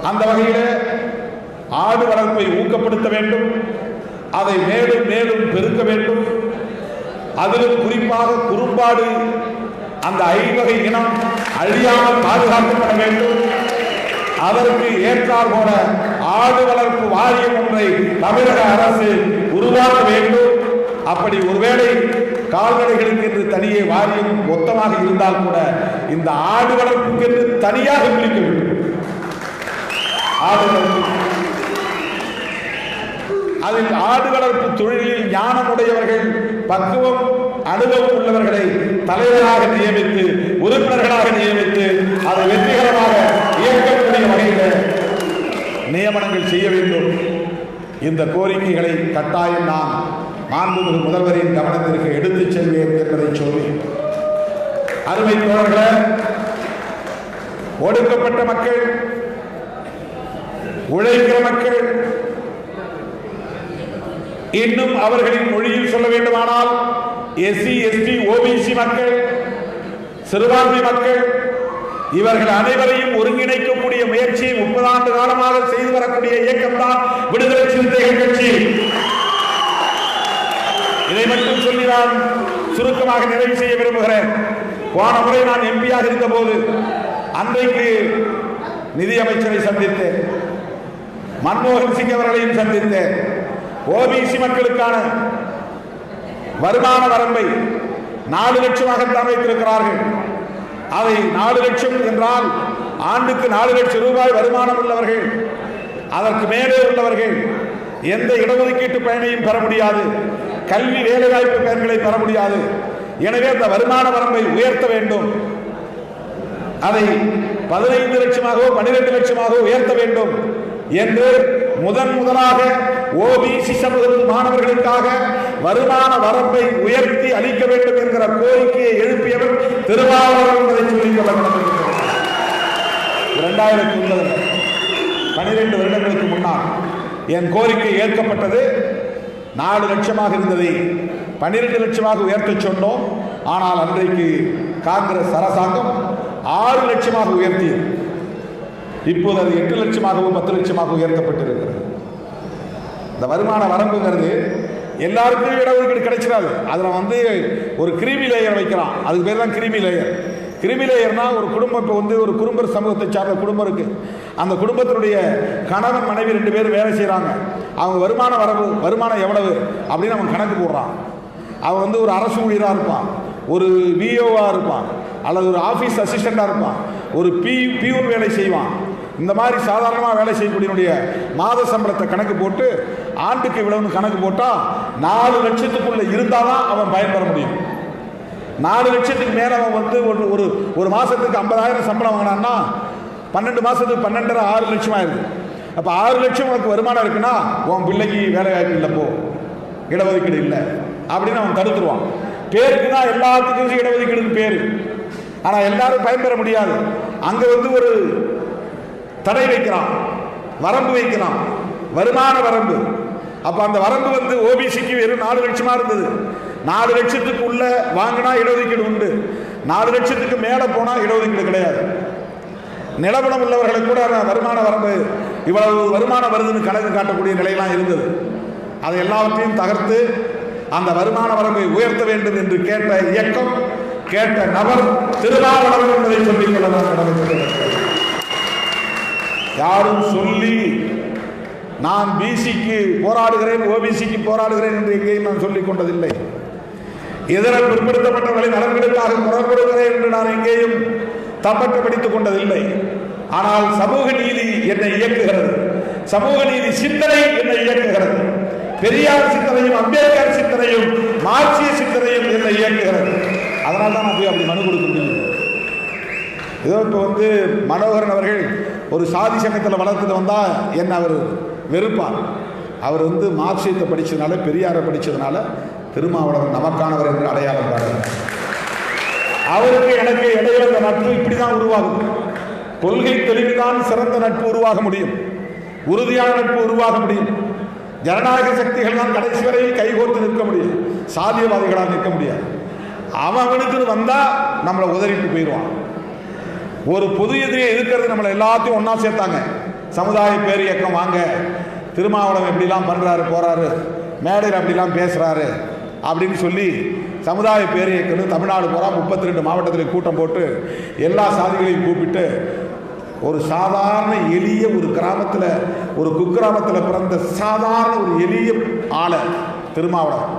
அந்த வகையில் ஆடு வளர்ப்பை ஊக்கப்படுத்த வேண்டும், அதை மேலும் மேலும் பெருக்க வேண்டும். அதிலும் குறிப்பாக குறும்பாடு அந்த ஐவகை இனம் அழியாமல் பாதுகாக்கப்பட வேண்டும். அதற்கு ஏற்றால் போல ஆடு வளர்ப்பு வாரியம் ஒன்றை தமிழக அரசு உருவாக்க வேண்டும். அப்படி ஒருவேளை கால்நடைகளுக்கு என்று தனியே வாரியம் மொத்தமாக இருந்தால் கூட இந்த ஆடு வளர்ப்புக்கு என்று தனியாக பிரிக்க வேண்டும். ஆடு வளர்ப்பு, அதில் ஆடு வளர்ப்பு தொழிலில் ஞானமுடையவர்கள், பக்குவம் அனுபவம் உள்ளவர்களை தலைவராக நியமித்து, உறுப்பினர்களாக நியமித்து அதை வெற்றிகரமாக இயக்கக்கூடிய வகையில் நியமனங்கள் செய்ய வேண்டும். இந்த கோரிக்கைகளை கட்டாயம் நான் மாண்புமிகு முதல்வரின் கவனத்திற்கு எடுத்துச் செல்வேன் என்பதை சொல்லி, அருமை தோழர்களே, ஒடுக்கப்பட்ட மக்கள், உழைக்கிற மக்கள், இன்னும் அவர்களின் மொழியில் சொல்ல வேண்டுமானால் எஸ்சி எஸ்டி ஓபிசி மக்கள், சிறுபான்மை மக்கள், இவர்கள் அனைவரையும் ஒருங்கிணைக்கக்கூடிய முயற்சியை 30 ஆண்டு காலமாக செய்து வரக்கூடிய இயக்கம்தான் விடுதலை சிறுத்தைகள் கட்சி. இதை மட்டும் சொல்லி நான் சுருக்கமாக நிறைவு செய்ய விரும்புகிறேன். போன முறை நான் எம்பியாக இருந்த போது அன்றைக்கு நிதியமைச்சரை சந்தித்தேன், மன்மோகன் சிங் அவர்களையும் சந்தித்தேன். ஓபிசி மக்களுக்கான வருமான வரம்பை 4 லட்சமாகத்தான் வைத்திருக்கிறார்கள். அதை 4 லட்சம் என்றால் ஆண்டுக்கு 4 லட்சம் ரூபாய் வருமானம் உள்ளவர்கள், அதற்கு மேலே உள்ளவர்கள் எந்த இடஒதுக்கீட்டு பயனையும் பெற முடியாது, கல்வி வேலைவாய்ப்பு பயன்களை பெற முடியாது. எனவே அந்த வருமான வரம்பை உயர்த்த வேண்டும். அதை 15 லட்சமாகவோ 12 லட்சமாகவோ உயர்த்த வேண்டும் என்று முதலாக ஓபிசி சமூகத்து மாணவர்களுக்காக வருமான வரம்பை உயர்த்தி அளிக்க வேண்டும் என்கிற கோரிக்கையை எழுப்பியவர் திருமாவளவன் என்பதை சொல்லிக் கொள்ள வேண்டும். 2009 12 வருடங்களுக்கு முன்னால் என் கோரிக்கை ஏற்கப்பட்டது. 4 லட்சமாக இருந்ததை 12 லட்சமாக உயர்த்த சொன்னோம். ஆனால் அன்றைக்கு காங்கிரஸ் அரசாங்கம் 6 லட்சமாக உயர்த்தியது. இப்போது அது 8 லட்சமாகவும் 10 லட்சமாக உயர்த்தப்பட்டிருக்கிறது. இந்த வருமான வரம்புங்கிறது எல்லாருக்கும் இடஒதுக்கீடு கிடைச்சிடாது. அதில் ஒரு கிரிமி லேயர் வைக்கிறான், அதுக்கு பேர் தான் கிரிமி லேயர். கிரிமி லேயர்னா ஒரு குடும்பம், இப்போ ஒரு குடும்பர் சமூகத்தை சார்ந்த குடும்பம் இருக்கு, அந்த குடும்பத்தினுடைய கணவன் மனைவி 2 பேரும் வேலை செய்கிறாங்க. அவங்க வருமானம் எவ்வளவு அப்படின்னு அவன் கணக்கு போடுறான். அவன் வந்து ஒரு அரசு ஊழியராக இருப்பான், ஒரு விஓவாக இருப்பான், அல்லது ஒரு ஆஃபீஸ் அசிஸ்டண்டாக இருப்பான், ஒரு பியூன் வேலை செய்வான். இந்த மாதிரி சாதாரணமாக வேலை செய்யக்கூடியனுடைய மாத சம்பளத்தை கணக்கு போட்டு ஆண்டுக்கு இவ்வளவுன்னு கணக்கு போட்டால் 4 லட்சத்துக்குள்ளே இருந்தால் தான் அவன் பயன்பெற முடியும். 4 லட்சத்துக்கு மேலே அவன் வந்து ஒரு மாதத்துக்கு 50,000 சம்பளம் வாங்கினான்னா 12 மாதத்துக்கு 12.5 6 லட்சம் ஆயிடுது. அப்போ 6 லட்சம் உனக்கு வருமானம் இருக்குன்னா உன் பிள்ளைக்கு வேலை வாய்ப்பு இல்லை, போ, இடஒதுக்கீடு இல்லை அப்படின்னு அவன் தடுத்துருவான். பேருக்கு தான் எல்லாத்துக்கும் இடஒதுக்கீடுன்னு பேர், ஆனால் எல்லாரும் பயன்பெற முடியாது. அங்கே வந்து ஒரு தடை வைக்கிறான், வரம்பு வைக்கிறான், வருமான வரம்பு. அப்போ அந்த வரம்பு வந்து ஓபிசிக்கு வெறும் 4 லட்சமாக இருந்தது. 4 லட்சத்துக்கு உள்ள வாங்கினா இடஒதுக்கீடு உண்டு, 4 லட்சத்துக்கு மேலே போனால் இடஒதுக்கீடு கிடையாது. நிலவரம் உள்ளவர்களுக்கு கூட வருமான வரம்பு இவ்வளவு வருமானம் வருதுன்னு கணக்கு காட்டக்கூடிய நிலையெல்லாம் இருந்தது. அதை எல்லாவற்றையும் தகர்த்து அந்த வருமான வரம்பை உயர்த்த வேண்டும் என்று கேட்ட இயக்கம், கேட்ட நபர் திருமாவளவன் என்பதை சொல்லிக் கொள்ள யாரும் சொல்லி நான் பிசிக்கு போராடுகிறேன், ஓபிசிக்கு போராடுகிறேன் என்று எங்கேயும் நான் சொல்லிக் கொண்டதில்லை. இதர பிற்படுத்தப்பட்டவர்களின் நலன்களுக்காக குரல் கொடுக்கிறேன் என்று நான் எங்கேயும் தம்பட்ட படித்துக் கொண்டதில்லை. ஆனால் சமூக நீதி என்னை இயக்குகிறது, சமூக நீதி சிந்தனை என்னை இயக்குகிறது. பெரியார் சிந்தனையும் அம்பேத்கர் சிந்தனையும் மார்க்சிய சிந்தனையும் என்னை இயக்குகிறது. அதனால தான் நான் போய் அப்படி மனு கொடுக்க முடியும். ஏதோ இப்போ வந்து மனோகரன் அவர்கள் ஒரு சாதி சங்கத்தில் வளர்த்துட்டு வந்தால் என்ன அவர் வெறுப்பார். அவர் வந்து மார்க்சியத்தை படித்ததுனால, பெரியாரை படித்ததுனால திருமாவளவன் நமக்கானவர் என்று அடையாளம் காட்டுகிறார். அவருக்கு எனக்கு இடையில இந்த நட்பு இப்படி தான் உருவாகும். கொள்கை தெளிவுதான் சிறந்த நட்பு உருவாக முடியும், உறுதியான நட்பு உருவாக முடியும். ஜனநாயக சக்திகள் தான் கடைசி வரை கைகோர்த்து நிற்க முடியும், சாதியவாதிகளால் நிற்க முடியாது. அவனுக்கு வந்தா நம்மளை உதறிட்டு போயிடுவான். ஒரு பொது எதிரியை எதிர்க்கிறது நம்மளை எல்லாத்தையும் ஒன்னா சேர்த்தாங்க. சமுதாய பேர் இயக்கம் வாங்க, திருமாவளவன் எப்படிலாம் பண்றாரு போறாரு, மேடையில் அப்படிலாம் பேசுறாரு அப்படின்னு சொல்லி சமுதாய பேர் இயக்கம் தமிழ்நாடு போறா 32 மாவட்டத்தில் கூட்டம் போட்டு எல்லா சாதிகளையும் கூப்பிட்டு ஒரு சாதாரண எளிய ஒரு கிராமத்தில், ஒரு குக்கிராமத்தில் பிறந்த சாதாரண ஒரு எளிய ஆளை திருமாவளவன்,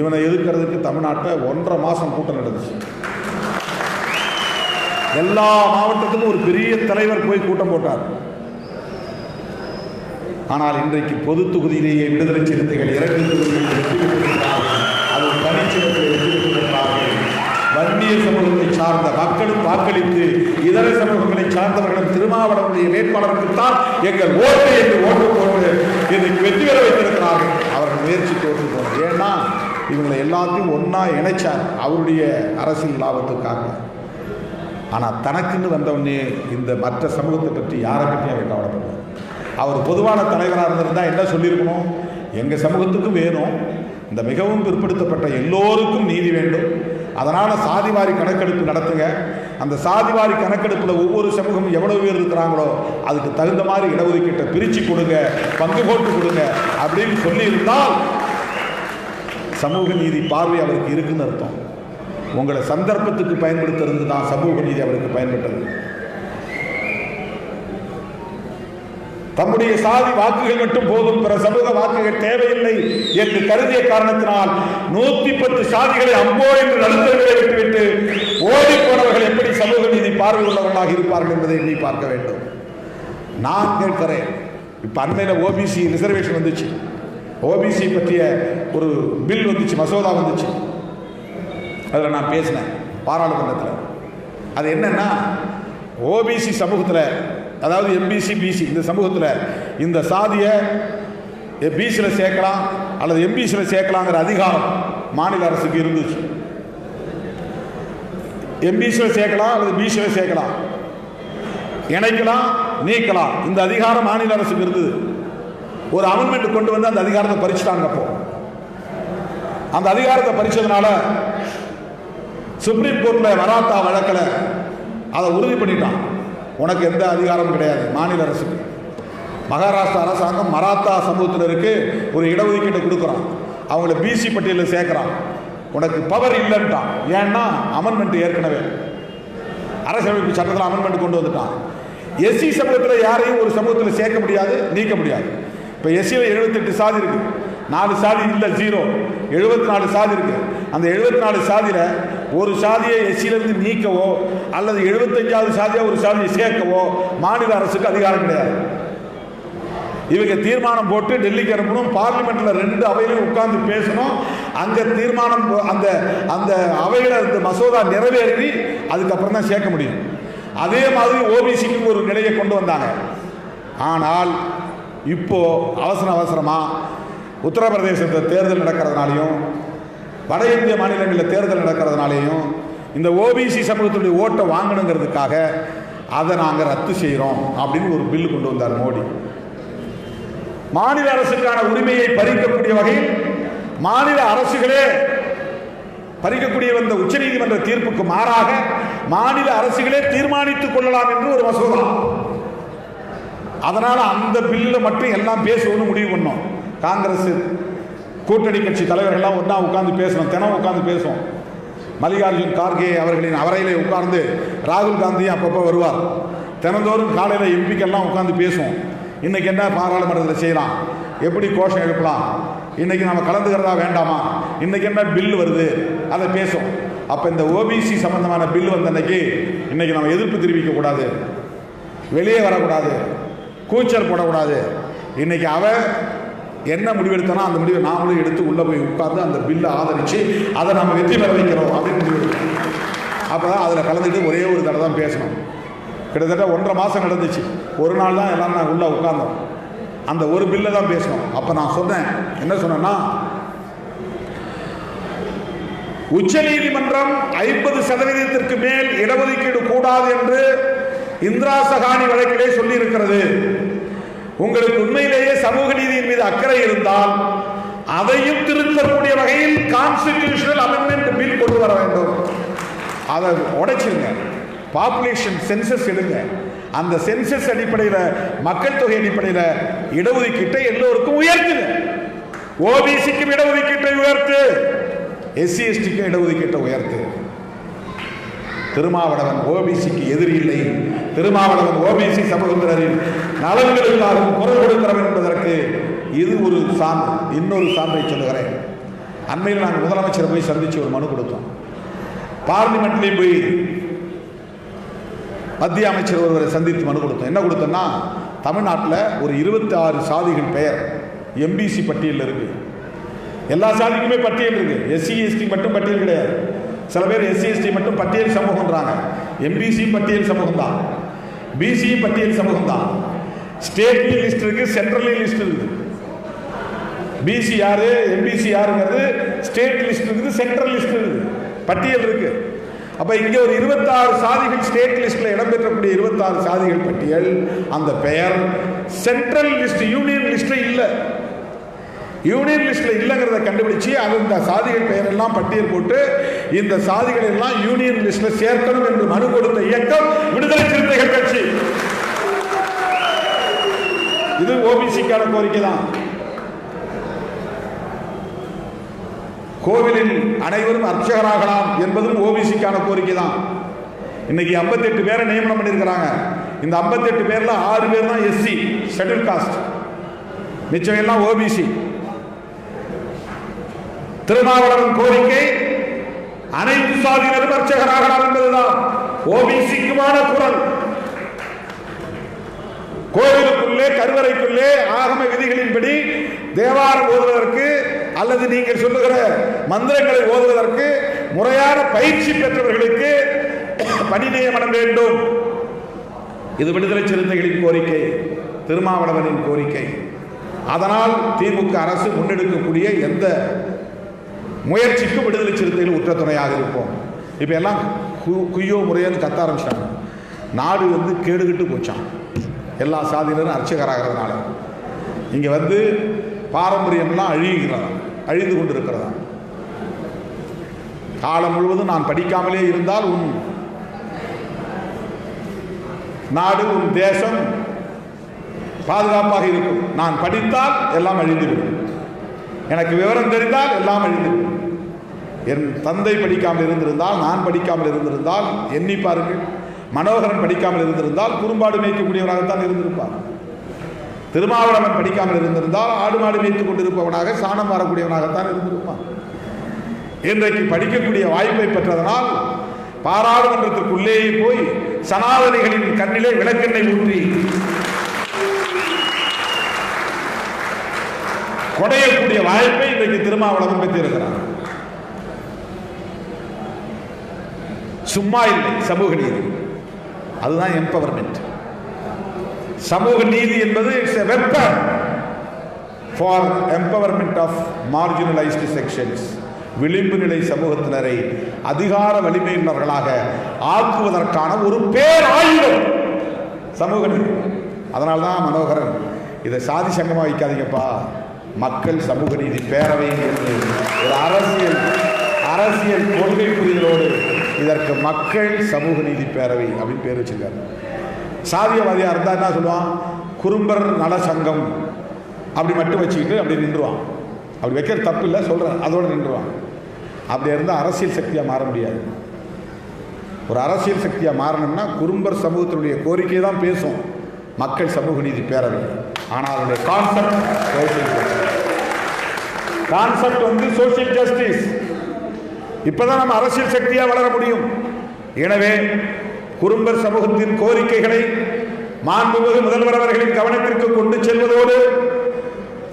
இவனை எதிர்க்கிறதுக்கு தமிழ்நாட்டில் 1.5 மாதம் கூட்டம் நடந்துச்சு. எல்லா மாவட்டத்துக்கும் ஒரு பெரிய தலைவர் போய் கூட்டம் போட்டார். ஆனால் இன்றைக்கு பொது தொகுதியிலேயே விடுதலை சிறுத்தைகள் 2 தொகுதிகளில் வெற்றி பெற்றிருக்கிறார்கள். அது தனிச்சிறப்பில் வெற்றி பெற்றிருக்கிறார்கள். வன்னிய சமூகத்தை சார்ந்த மக்களும் வாக்களித்து இதர சமூகங்களை சார்ந்தவர்களும் திருமாவளவனுடைய வேட்பாளருக்குத்தான் எங்கள் ஓட்டு என்று ஓட்டு போட்டு இதற்கு வெற்றி பெற வைத்திருக்கிறார்கள். அவர்கள் முயற்சி தோற்று போனது. ஏன்னா இவங்களை எல்லாத்தையும் ஒன்னா இணைச்சார் அவருடைய அரசியல் லாபத்துக்காக. ஆனால் தனக்குன்னு வந்தவனே இந்த மற்ற சமூகத்தை பற்றி யாரை பற்றி அவர் கவலைப்படுவார். அவர் பொதுவான தலைவராக இருந்திருந்தால் என்ன சொல்லியிருக்கணும், எங்கள் சமூகத்துக்கும் வேணும், இந்த மிகவும் பிற்படுத்தப்பட்ட எல்லோருக்கும் நீதி வேண்டும், அதனால் சாதிவாரி கணக்கெடுப்பு நடத்துங்க, அந்த சாதிவாரி கணக்கெடுப்பில் ஒவ்வொரு சமூகமும் எவ்வளவு பேர் இருக்கிறாங்களோ அதுக்கு தகுந்த மாதிரி இடஒதுக்கீட்டை பிரித்து கொடுங்க, பங்கு போட்டு கொடுங்க அப்படின்னு சொல்லியிருந்தால் சமூக நீதி பார்வை அவருக்கு இருக்குன்னு அர்த்தம். உங்களை சந்தர்ப்பத்துக்கு பயன்படுத்துறது தான் சமூக நீதி அவருக்கு பயன்பட்டது. தம்முடைய சாதி வாக்குகள் மட்டும் போதும், பிற சமூக வாக்குகள் தேவையில்லை என்று கருதிய காரணத்தினால் 110 சாதிகளை அம்போ என்று நடுத்தர்களை விட்டுவிட்டு ஓடி போனவர்கள் எப்படி சமூக நீதி பார்வை உள்ளவர்களாக இருப்பார்கள் என்பதை எண்ணி பார்க்க வேண்டும். நான் கேட்கிறேன், இப்ப அண்மையில் ஓபிசி ரிசர்வேஷன் வந்துச்சு, ஓபிசி பற்றிய ஒரு பில் வந்துச்சு, மசோதா வந்துச்சு. அதில் நான் பேசினேன் பாராளுமன்றத்தில். அது என்னன்னா, ஓபிசி சமூகத்தில், அதாவது எம்பிசி பிசி இந்த சமூகத்தில் இந்த சாதியை பிசியில் சேர்க்கலாம் அல்லது எம்பிசியில் சேர்க்கலாங்கிற அதிகாரம் மாநில அரசுக்கு இருந்துச்சு. எம்பிசியில் சேர்க்கலாம் அல்லது பிசியில் சேர்க்கலாம், இணைக்கலாம், நீக்கலாம், இந்த அதிகாரம் மாநில அரசுக்கு இருந்தது. ஒரு அமெண்ட்மெண்ட் கொண்டு வந்து அந்த அதிகாரத்தை பறிச்சுட்டாங்க. அப்போ அந்த அதிகாரத்தை பறிச்சதுனால சுப்ரீம் கோர்ட்டில் மராத்தா வழக்கில் அதை உறுதி பண்ணிட்டான், உனக்கு எந்த அதிகாரமும் கிடையாது மாநில அரசுக்கு. மகாராஷ்டிரா அரசாங்கம் மராத்தா சமூகத்தினருக்கு ஒரு இடஒதுக்கீட்டை கொடுக்குறான், அவங்கள பிசி பட்டியலில் சேர்க்குறான், உனக்கு பவர் இல்லைன்ட்டான். ஏன்னா அமெண்ட்மெண்ட் ஏற்கனவே அரசியலமைப்பு சட்டத்தில் அமெண்ட்மெண்ட் கொண்டு வந்துட்டான். எஸ்சி சமூகத்தில் யாரையும் ஒரு சமூகத்தில் சேர்க்க முடியாது, நீக்க முடியாது. இப்போ எஸ்சியில் 78 சாதி இருக்கு, 4 சாதி இல்லை, 0, 74 சாதி இருக்கு. அந்த 74 சாதியில் ஒரு சாதியை எஸ்சியிலிருந்து நீக்கவோ அல்லது 75வது சாதியாக ஒரு சாதியை சேர்க்கவோ மாநில அரசுக்கு அதிகாரம் கிடையாது. இவங்க தீர்மானம் போட்டு டெல்லிக்கு அனுப்பணும், பார்லிமெண்ட்ல 2 அவையிலும் உட்கார்ந்து பேசணும். அங்க தீர்மானம் அந்த அந்த அவையில இந்த மசோதா நிறைவேறி அதுக்கப்புறம் தான் சேர்க்க முடியும். அதே மாதிரி ஓபிசிக்கு ஒரு நிலையை கொண்டு வந்தாங்க. ஆனால் இப்போ அவசரமா உத்தரப்பிரதேசத்தில் தேர்தல் நடக்கிறதுனாலையும் வட இந்திய மாநிலங்களில் தேர்தல் நடக்கிறதுனாலையும் இந்த ஓபிசி சமூகத்துடைய ஓட்டை வாங்கணுங்கிறதுக்காக அதை நாங்கள் ரத்து செய்கிறோம் அப்படின்னு ஒரு பில்லு கொண்டு வந்தார் மோடி. மாநில அரசுக்கான உரிமையை பறிக்கக்கூடிய வகையில் மாநில அரசுகளே பறிக்கக்கூடிய வந்த உச்சநீதிமன்ற தீர்ப்புக்கு மாறாக மாநில அரசுகளே தீர்மானித்துக் கொள்ளலாம் என்று ஒரு மசோதா. அதனால அந்த பில்ல மட்டும் எல்லாம் பேசுவோம்னு முடிவு பண்ணோம். காங்கிரஸ் கூட்டணி கட்சி தலைவர்கள்லாம் ஒன்றா உட்கார்ந்து பேசணும், தினம் உட்கார்ந்து பேசுவோம். மல்லிகார்ஜுன் கார்கே அவர்களின் அறையிலே உட்கார்ந்து ராகுல் காந்தியும் அப்பப்போ வருவார். தினந்தோறும் காலையில் எம்பிக்கெல்லாம் உட்கார்ந்து பேசுவோம். இன்னைக்கு என்ன பாராளுமன்றத்தில் செய்யலாம், எப்படி கோஷம் எழுப்பலாம், இன்னைக்கு நம்ம கலந்துக்கிறதா வேண்டாமா, இன்னைக்கு என்ன பில் வருது, அதை பேசும். அப்போ இந்த ஓபிசி சம்பந்தமான பில் வந்த அன்னைக்கு இன்னைக்கு நம்ம எதிர்ப்பு தெரிவிக்க கூடாது, வெளியே வரக்கூடாது, கூச்சல் போடக்கூடாது. இன்னைக்கு அவ என்ன முடிவெடுத்தனா அந்த முடிவை நாமளும் எடுத்து உள்ள போய் உட்கார்ந்து அந்த பில்லை ஆதரிச்சு அதை நம்ம வெற்றி பெற வைக்கிறோம் அப்படின்னு முடிவெடுத்தோம். அப்போதான் அதில் கலந்துட்டு ஒரே ஒரு தடவை தான் பேசணும். கிட்டத்தட்ட 1.5 மாதம் நடந்துச்சு. ஒரு நாள் தான் எல்லாம் நான் உள்ள உட்கார்ந்தோம். அந்த ஒரு பில்லை தான் பேசணும். அப்போ நான் சொன்னேன், என்ன சொன்னேன்னா, உச்ச நீதிமன்றம் 50% மேல் இடஒதுக்கீடு கூடாது என்று இந்திரா சகானி வழக்கிலே சொல்லி இருக்கிறது. உங்களுக்கு உண்மையிலேயே சமூக நீதியின் மீது அக்கறை இருந்தால் அதையும் திருத்தக்கூடிய வகையில் கான்ஸ்டிடியூஷனல் அமெண்ட்மெண்ட் பில் கொண்டு வர வேண்டும். அதை உடைச்சிருங்க, பாப்புலேஷன் சென்சஸ் எடுங்க, அந்த சென்சஸ் அடிப்படையில் மக்கள் தொகை அடிப்படையில் இடஒதுக்கீட்டை எல்லோருக்கும் உயர்த்துங்க. ஓபிசிக்கும் இடஒதுக்கீட்டை உயர்த்து, எஸ்சி எஸ்டிக்கும் இடஒதுக்கீட்டை உயர்த்து. திருமாவளவன் ஓபிசிக்கு எதிரி இல்லை, திருமாவளவன் ஓபிசி சமூகத்தினரின் நலன்களுக்காக குரல் கொடுக்கிறவன் என்பதற்கு இது ஒரு சான்று. இன்னொரு சான்றை சொல்லுகிறேன். அண்மையில் நாங்கள் முதலமைச்சரை போய் சந்திச்சு ஒரு மனு கொடுத்தோம். பார்லிமெண்ட்லேயும் போய் மத்திய அமைச்சர் ஒருவரை சந்தித்து மனு கொடுத்தோம். என்ன கொடுத்தோம்னா, தமிழ்நாட்டில் ஒரு 26 சாதிகள் பெயர் எம்பிசி பட்டியலில் இருக்கு. எல்லா சாதிக்குமே பட்டியல் இருக்கு, எஸ்சி எஸ்டி மட்டும் பட்டியல் கிடையாது. சில பேர் எஸ்சி எஸ்டி மட்டும் பட்டியல் சமூகம்ன்றாங்க. எம்பிசி பட்டியல் சமூகம் தான், பிசியும் பட்டியல் சமூகம் தான். ஸ்டேட்லயும் லிஸ்ட் இருக்கு, சென்ட்ரல்லையும் லிஸ்ட் இருக்கு. பிசி யாரு, எம்பிசி யாருங்கிறது ஸ்டேட் லிஸ்ட் இருக்குது, சென்ட்ரல் லிஸ்ட் இருக்குது, பட்டியல் இருக்கு. அப்ப இங்க ஒரு 26 சாதிகள் ஸ்டேட் லிஸ்ட்ல இடம்பெற்றக்கூடிய 26 சாதிகள் பட்டியல், அந்த பெயர் சென்ட்ரல் லிஸ்ட் யூனியன் லிஸ்ட்ல இல்ல. யூனியன் லிஸ்ட்ல இல்லைங்கிறத கண்டுபிடிச்சு அது இந்த சாதிகள் பெயர் எல்லாம் பட்டியல் போட்டு இந்த சாதிகள் எல்லாம் யூனியன் லிஸ்ட்ல சேர்க்கணும் என்று மனு கொடுத்த இயக்கம் விடுதலை சிறுத்தைகள் கட்சி. இது ஓபிசிக்கான கோரிக்கை தான். கோவிலில் அனைவரும் அர்ச்சகராகலாம் என்பதும் ஓபிசிக்கான கோரிக்கை தான். இன்னைக்கு 58 பேரை நியமனம் பண்ணியிருக்கிறாங்க. இந்த 58 பேர்ல 6 பேர் தான் எஸ்சி ஷெட்யூல் காஸ்ட், மிச்சம் எல்லாம் ஓபிசி. திருமாவளவன் கோரிக்கை அனைத்து சாதியினரும் அர்ச்சகராகலாம் என்பதுதான் ஓபிசிக்குமான குரல். கோவிலுக்குள்ளே கருவறைக்குள்ளே ஆகம விதிகளின்படி தேவாரம் ஓதுவதற்கு அல்லது நீங்கள் சொல்லுகிற மந்திரங்களை ஓதுவதற்கு முறையான பயிற்சி பெற்றவர்களுக்கு பணி நியமனம் வேண்டும். இது விடுதலை சிறுத்தைகளின் கோரிக்கை, திருமாவளவனின் கோரிக்கை. அதனால் திமுக அரசு முன்னெடுக்கக்கூடிய எந்த முயற்சிக்கும் விடுதலை சிறுத்தைகள் உற்ற துணையாக இருப்போம். இப்போ எல்லாம் குய்யோ முறையன்னு கத்த ஆரம்பிச்சிட்டாங்க. நாடு கேடுகிட்டு போச்சான், எல்லா சாதியினரும் அர்ச்சகராகிறதுனால. இங்கே பாரம்பரியம்லாம் அழிந்து கொண்டு இருக்கிறதா. காலம் முழுவதும் நான் படிக்காமலே இருந்தால் உன் நாடு உன் தேசம் பாதுகாப்பாக இருக்கும். நான் படித்தால் எல்லாம் அழிந்துவிடும், எனக்கு விவரம் தெரிந்தால் எல்லாம் அழிந்துவிடும். என் தந்தை படிக்காமல் இருந்திருந்தால், நான் படிக்காமல் இருந்திருந்தால், எண்ணி பாருங்கள், மனோகரன் படிக்காமல் இருந்திருந்தால் குறும்பாடு மேய்க்கக்கூடியவராகத்தான் இருந்திருப்பார். திருமாவளவன் படிக்காமல் இருந்திருந்தால் ஆடு மாடு வைத்துக் கொண்டிருப்பவனாக சாணம் வரக்கூடியவனாகத்தான் இருந்திருப்பான். இன்றைக்கு படிக்கக்கூடிய வாய்ப்பை பெற்றதனால் பாராளுமன்றத்திற்குள்ளேயே போய் சனாதனிகளின் கண்ணிலே விளக்கெண்ணெய் ஊற்றி கொடையக்கூடிய வாய்ப்பை இன்றைக்கு திருமாவளவன் பெற்றிருக்கிறார். சும்மா இல்லை சமூக நீதி, அதுதான் எம்பவர்மெண்ட். சமூக நீதி என்பது it's a weapon for empowerment of marginalised sections. விளிம்பு நிலை சமூகத்தினரை அதிகார வலிமையினர்களாக ஆக்குவதற்கான ஒரு பேராயுதம் சமூக நீதி. அதனால்தான் மனோகரன் இதை சாதி சங்கமாக வைக்காதீங்கப்பா, மக்கள் சமூக நீதி பேரவை என்று ஒரு அரசியல் கொள்கை புரிதலோடு இதற்கு மக்கள் சமூக நீதி பேரவை அப்படின்னு பேர் வச்சிருக்காரு. சாதியவாதியா இருந்தா என்ன சொல்லுவான், குறும்பர் நல சங்கம் அப்படி மட்டும் வச்சுக்கிட்டு அப்படி நின்றுவான். அப்படி வைக்கிற தப்பு இல்லை சொல்றேன், அதோட நின்றுவான். அப்படி இருந்தால் அரசியல் சக்தியாக மாற முடியாது. ஒரு அரசியல் சக்தியாக மாறணும்னா குறும்பர் சமூகத்தினுடைய கோரிக்கையை தான் பேசும் மக்கள் சமூக நீதி பேரவை. ஆனால் அதனுடைய கான்செப்ட் வந்து சோசியல் ஜஸ்டிஸ். இப்பதான் நம்ம அரசியல் சக்தியாக வளர முடியும். எனவே குறும்பர் சமூகத்தின் கோரிக்கைகளை மாண்புமிகு முதல்வர் அவர்களின் கவனத்திற்கு கொண்டு செல்வதோடு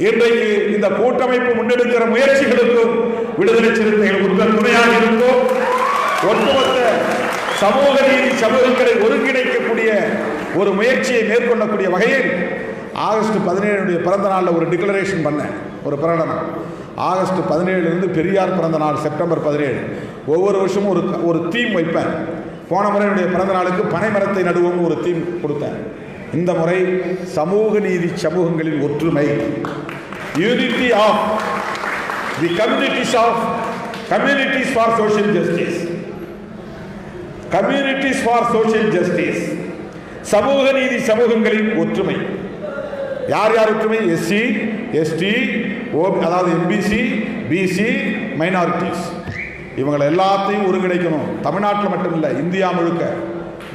இன்றைக்கு இந்த கூட்டமைப்பு முன்னெடுக்கிற முயற்சிகளுக்கும் விடுதலை சிறுத்தைகள் உங்கள் துணையாக இருந்தோம். ஒட்டுமொத்த சமூக நீதி சமூகங்களை ஒருங்கிணைக்கக்கூடிய ஒரு முயற்சியை மேற்கொள்ளக்கூடிய வகையில் ஆகஸ்ட் 17 பிறந்த நாளில் ஒரு டிக்ளரேஷன் பண்ணேன், ஒரு பிரகடனம். ஆகஸ்ட் 17 பெரியார் பிறந்த நாள் செப்டம்பர் 17. ஒவ்வொரு வருஷமும் ஒரு தீம் வைப்பேன். போன முறை என்னுடைய பிறந்த நாளுக்கு பனைமரத்தை நடுவோம்னு ஒரு தீம் கொடுத்தேன். இந்த முறை சமூக நீதி சமூகங்களின் ஒற்றுமை, unity of the communities for social justice, communities for social justice, சமூக நீதி சமூகங்களின் ஒற்றுமை. யார் யார் ஒற்றுமை? எஸ்சி, எஸ்டி, அதாவது எம்பிசி, பிசி, மைனாரிட்டிஸ், இவங்களை எல்லாத்தையும் ஒருங்கிணைக்கணும். தமிழ்நாட்டில் மட்டுமில்லை, இந்தியா முழுக்க.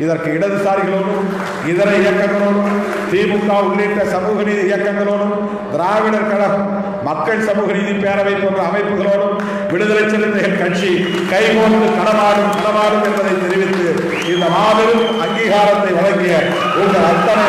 இதற்கு இடதுசாரிகளோடும் இதர இயக்கங்களோடும் திமுக உள்ளிட்ட சமூக நீதி இயக்கங்களோடும் திராவிடர் கழகம், மக்கள் சமூக நீதி பேரவை போன்ற அமைப்புகளோடும் விடுதலை சிறுத்தைகள் கட்சி கைகோர்த்து களமாடும் என்பதை தெரிவித்து இந்த மாபெரும் அங்கீகாரத்தை வழங்கிய உங்கள் அத்தனை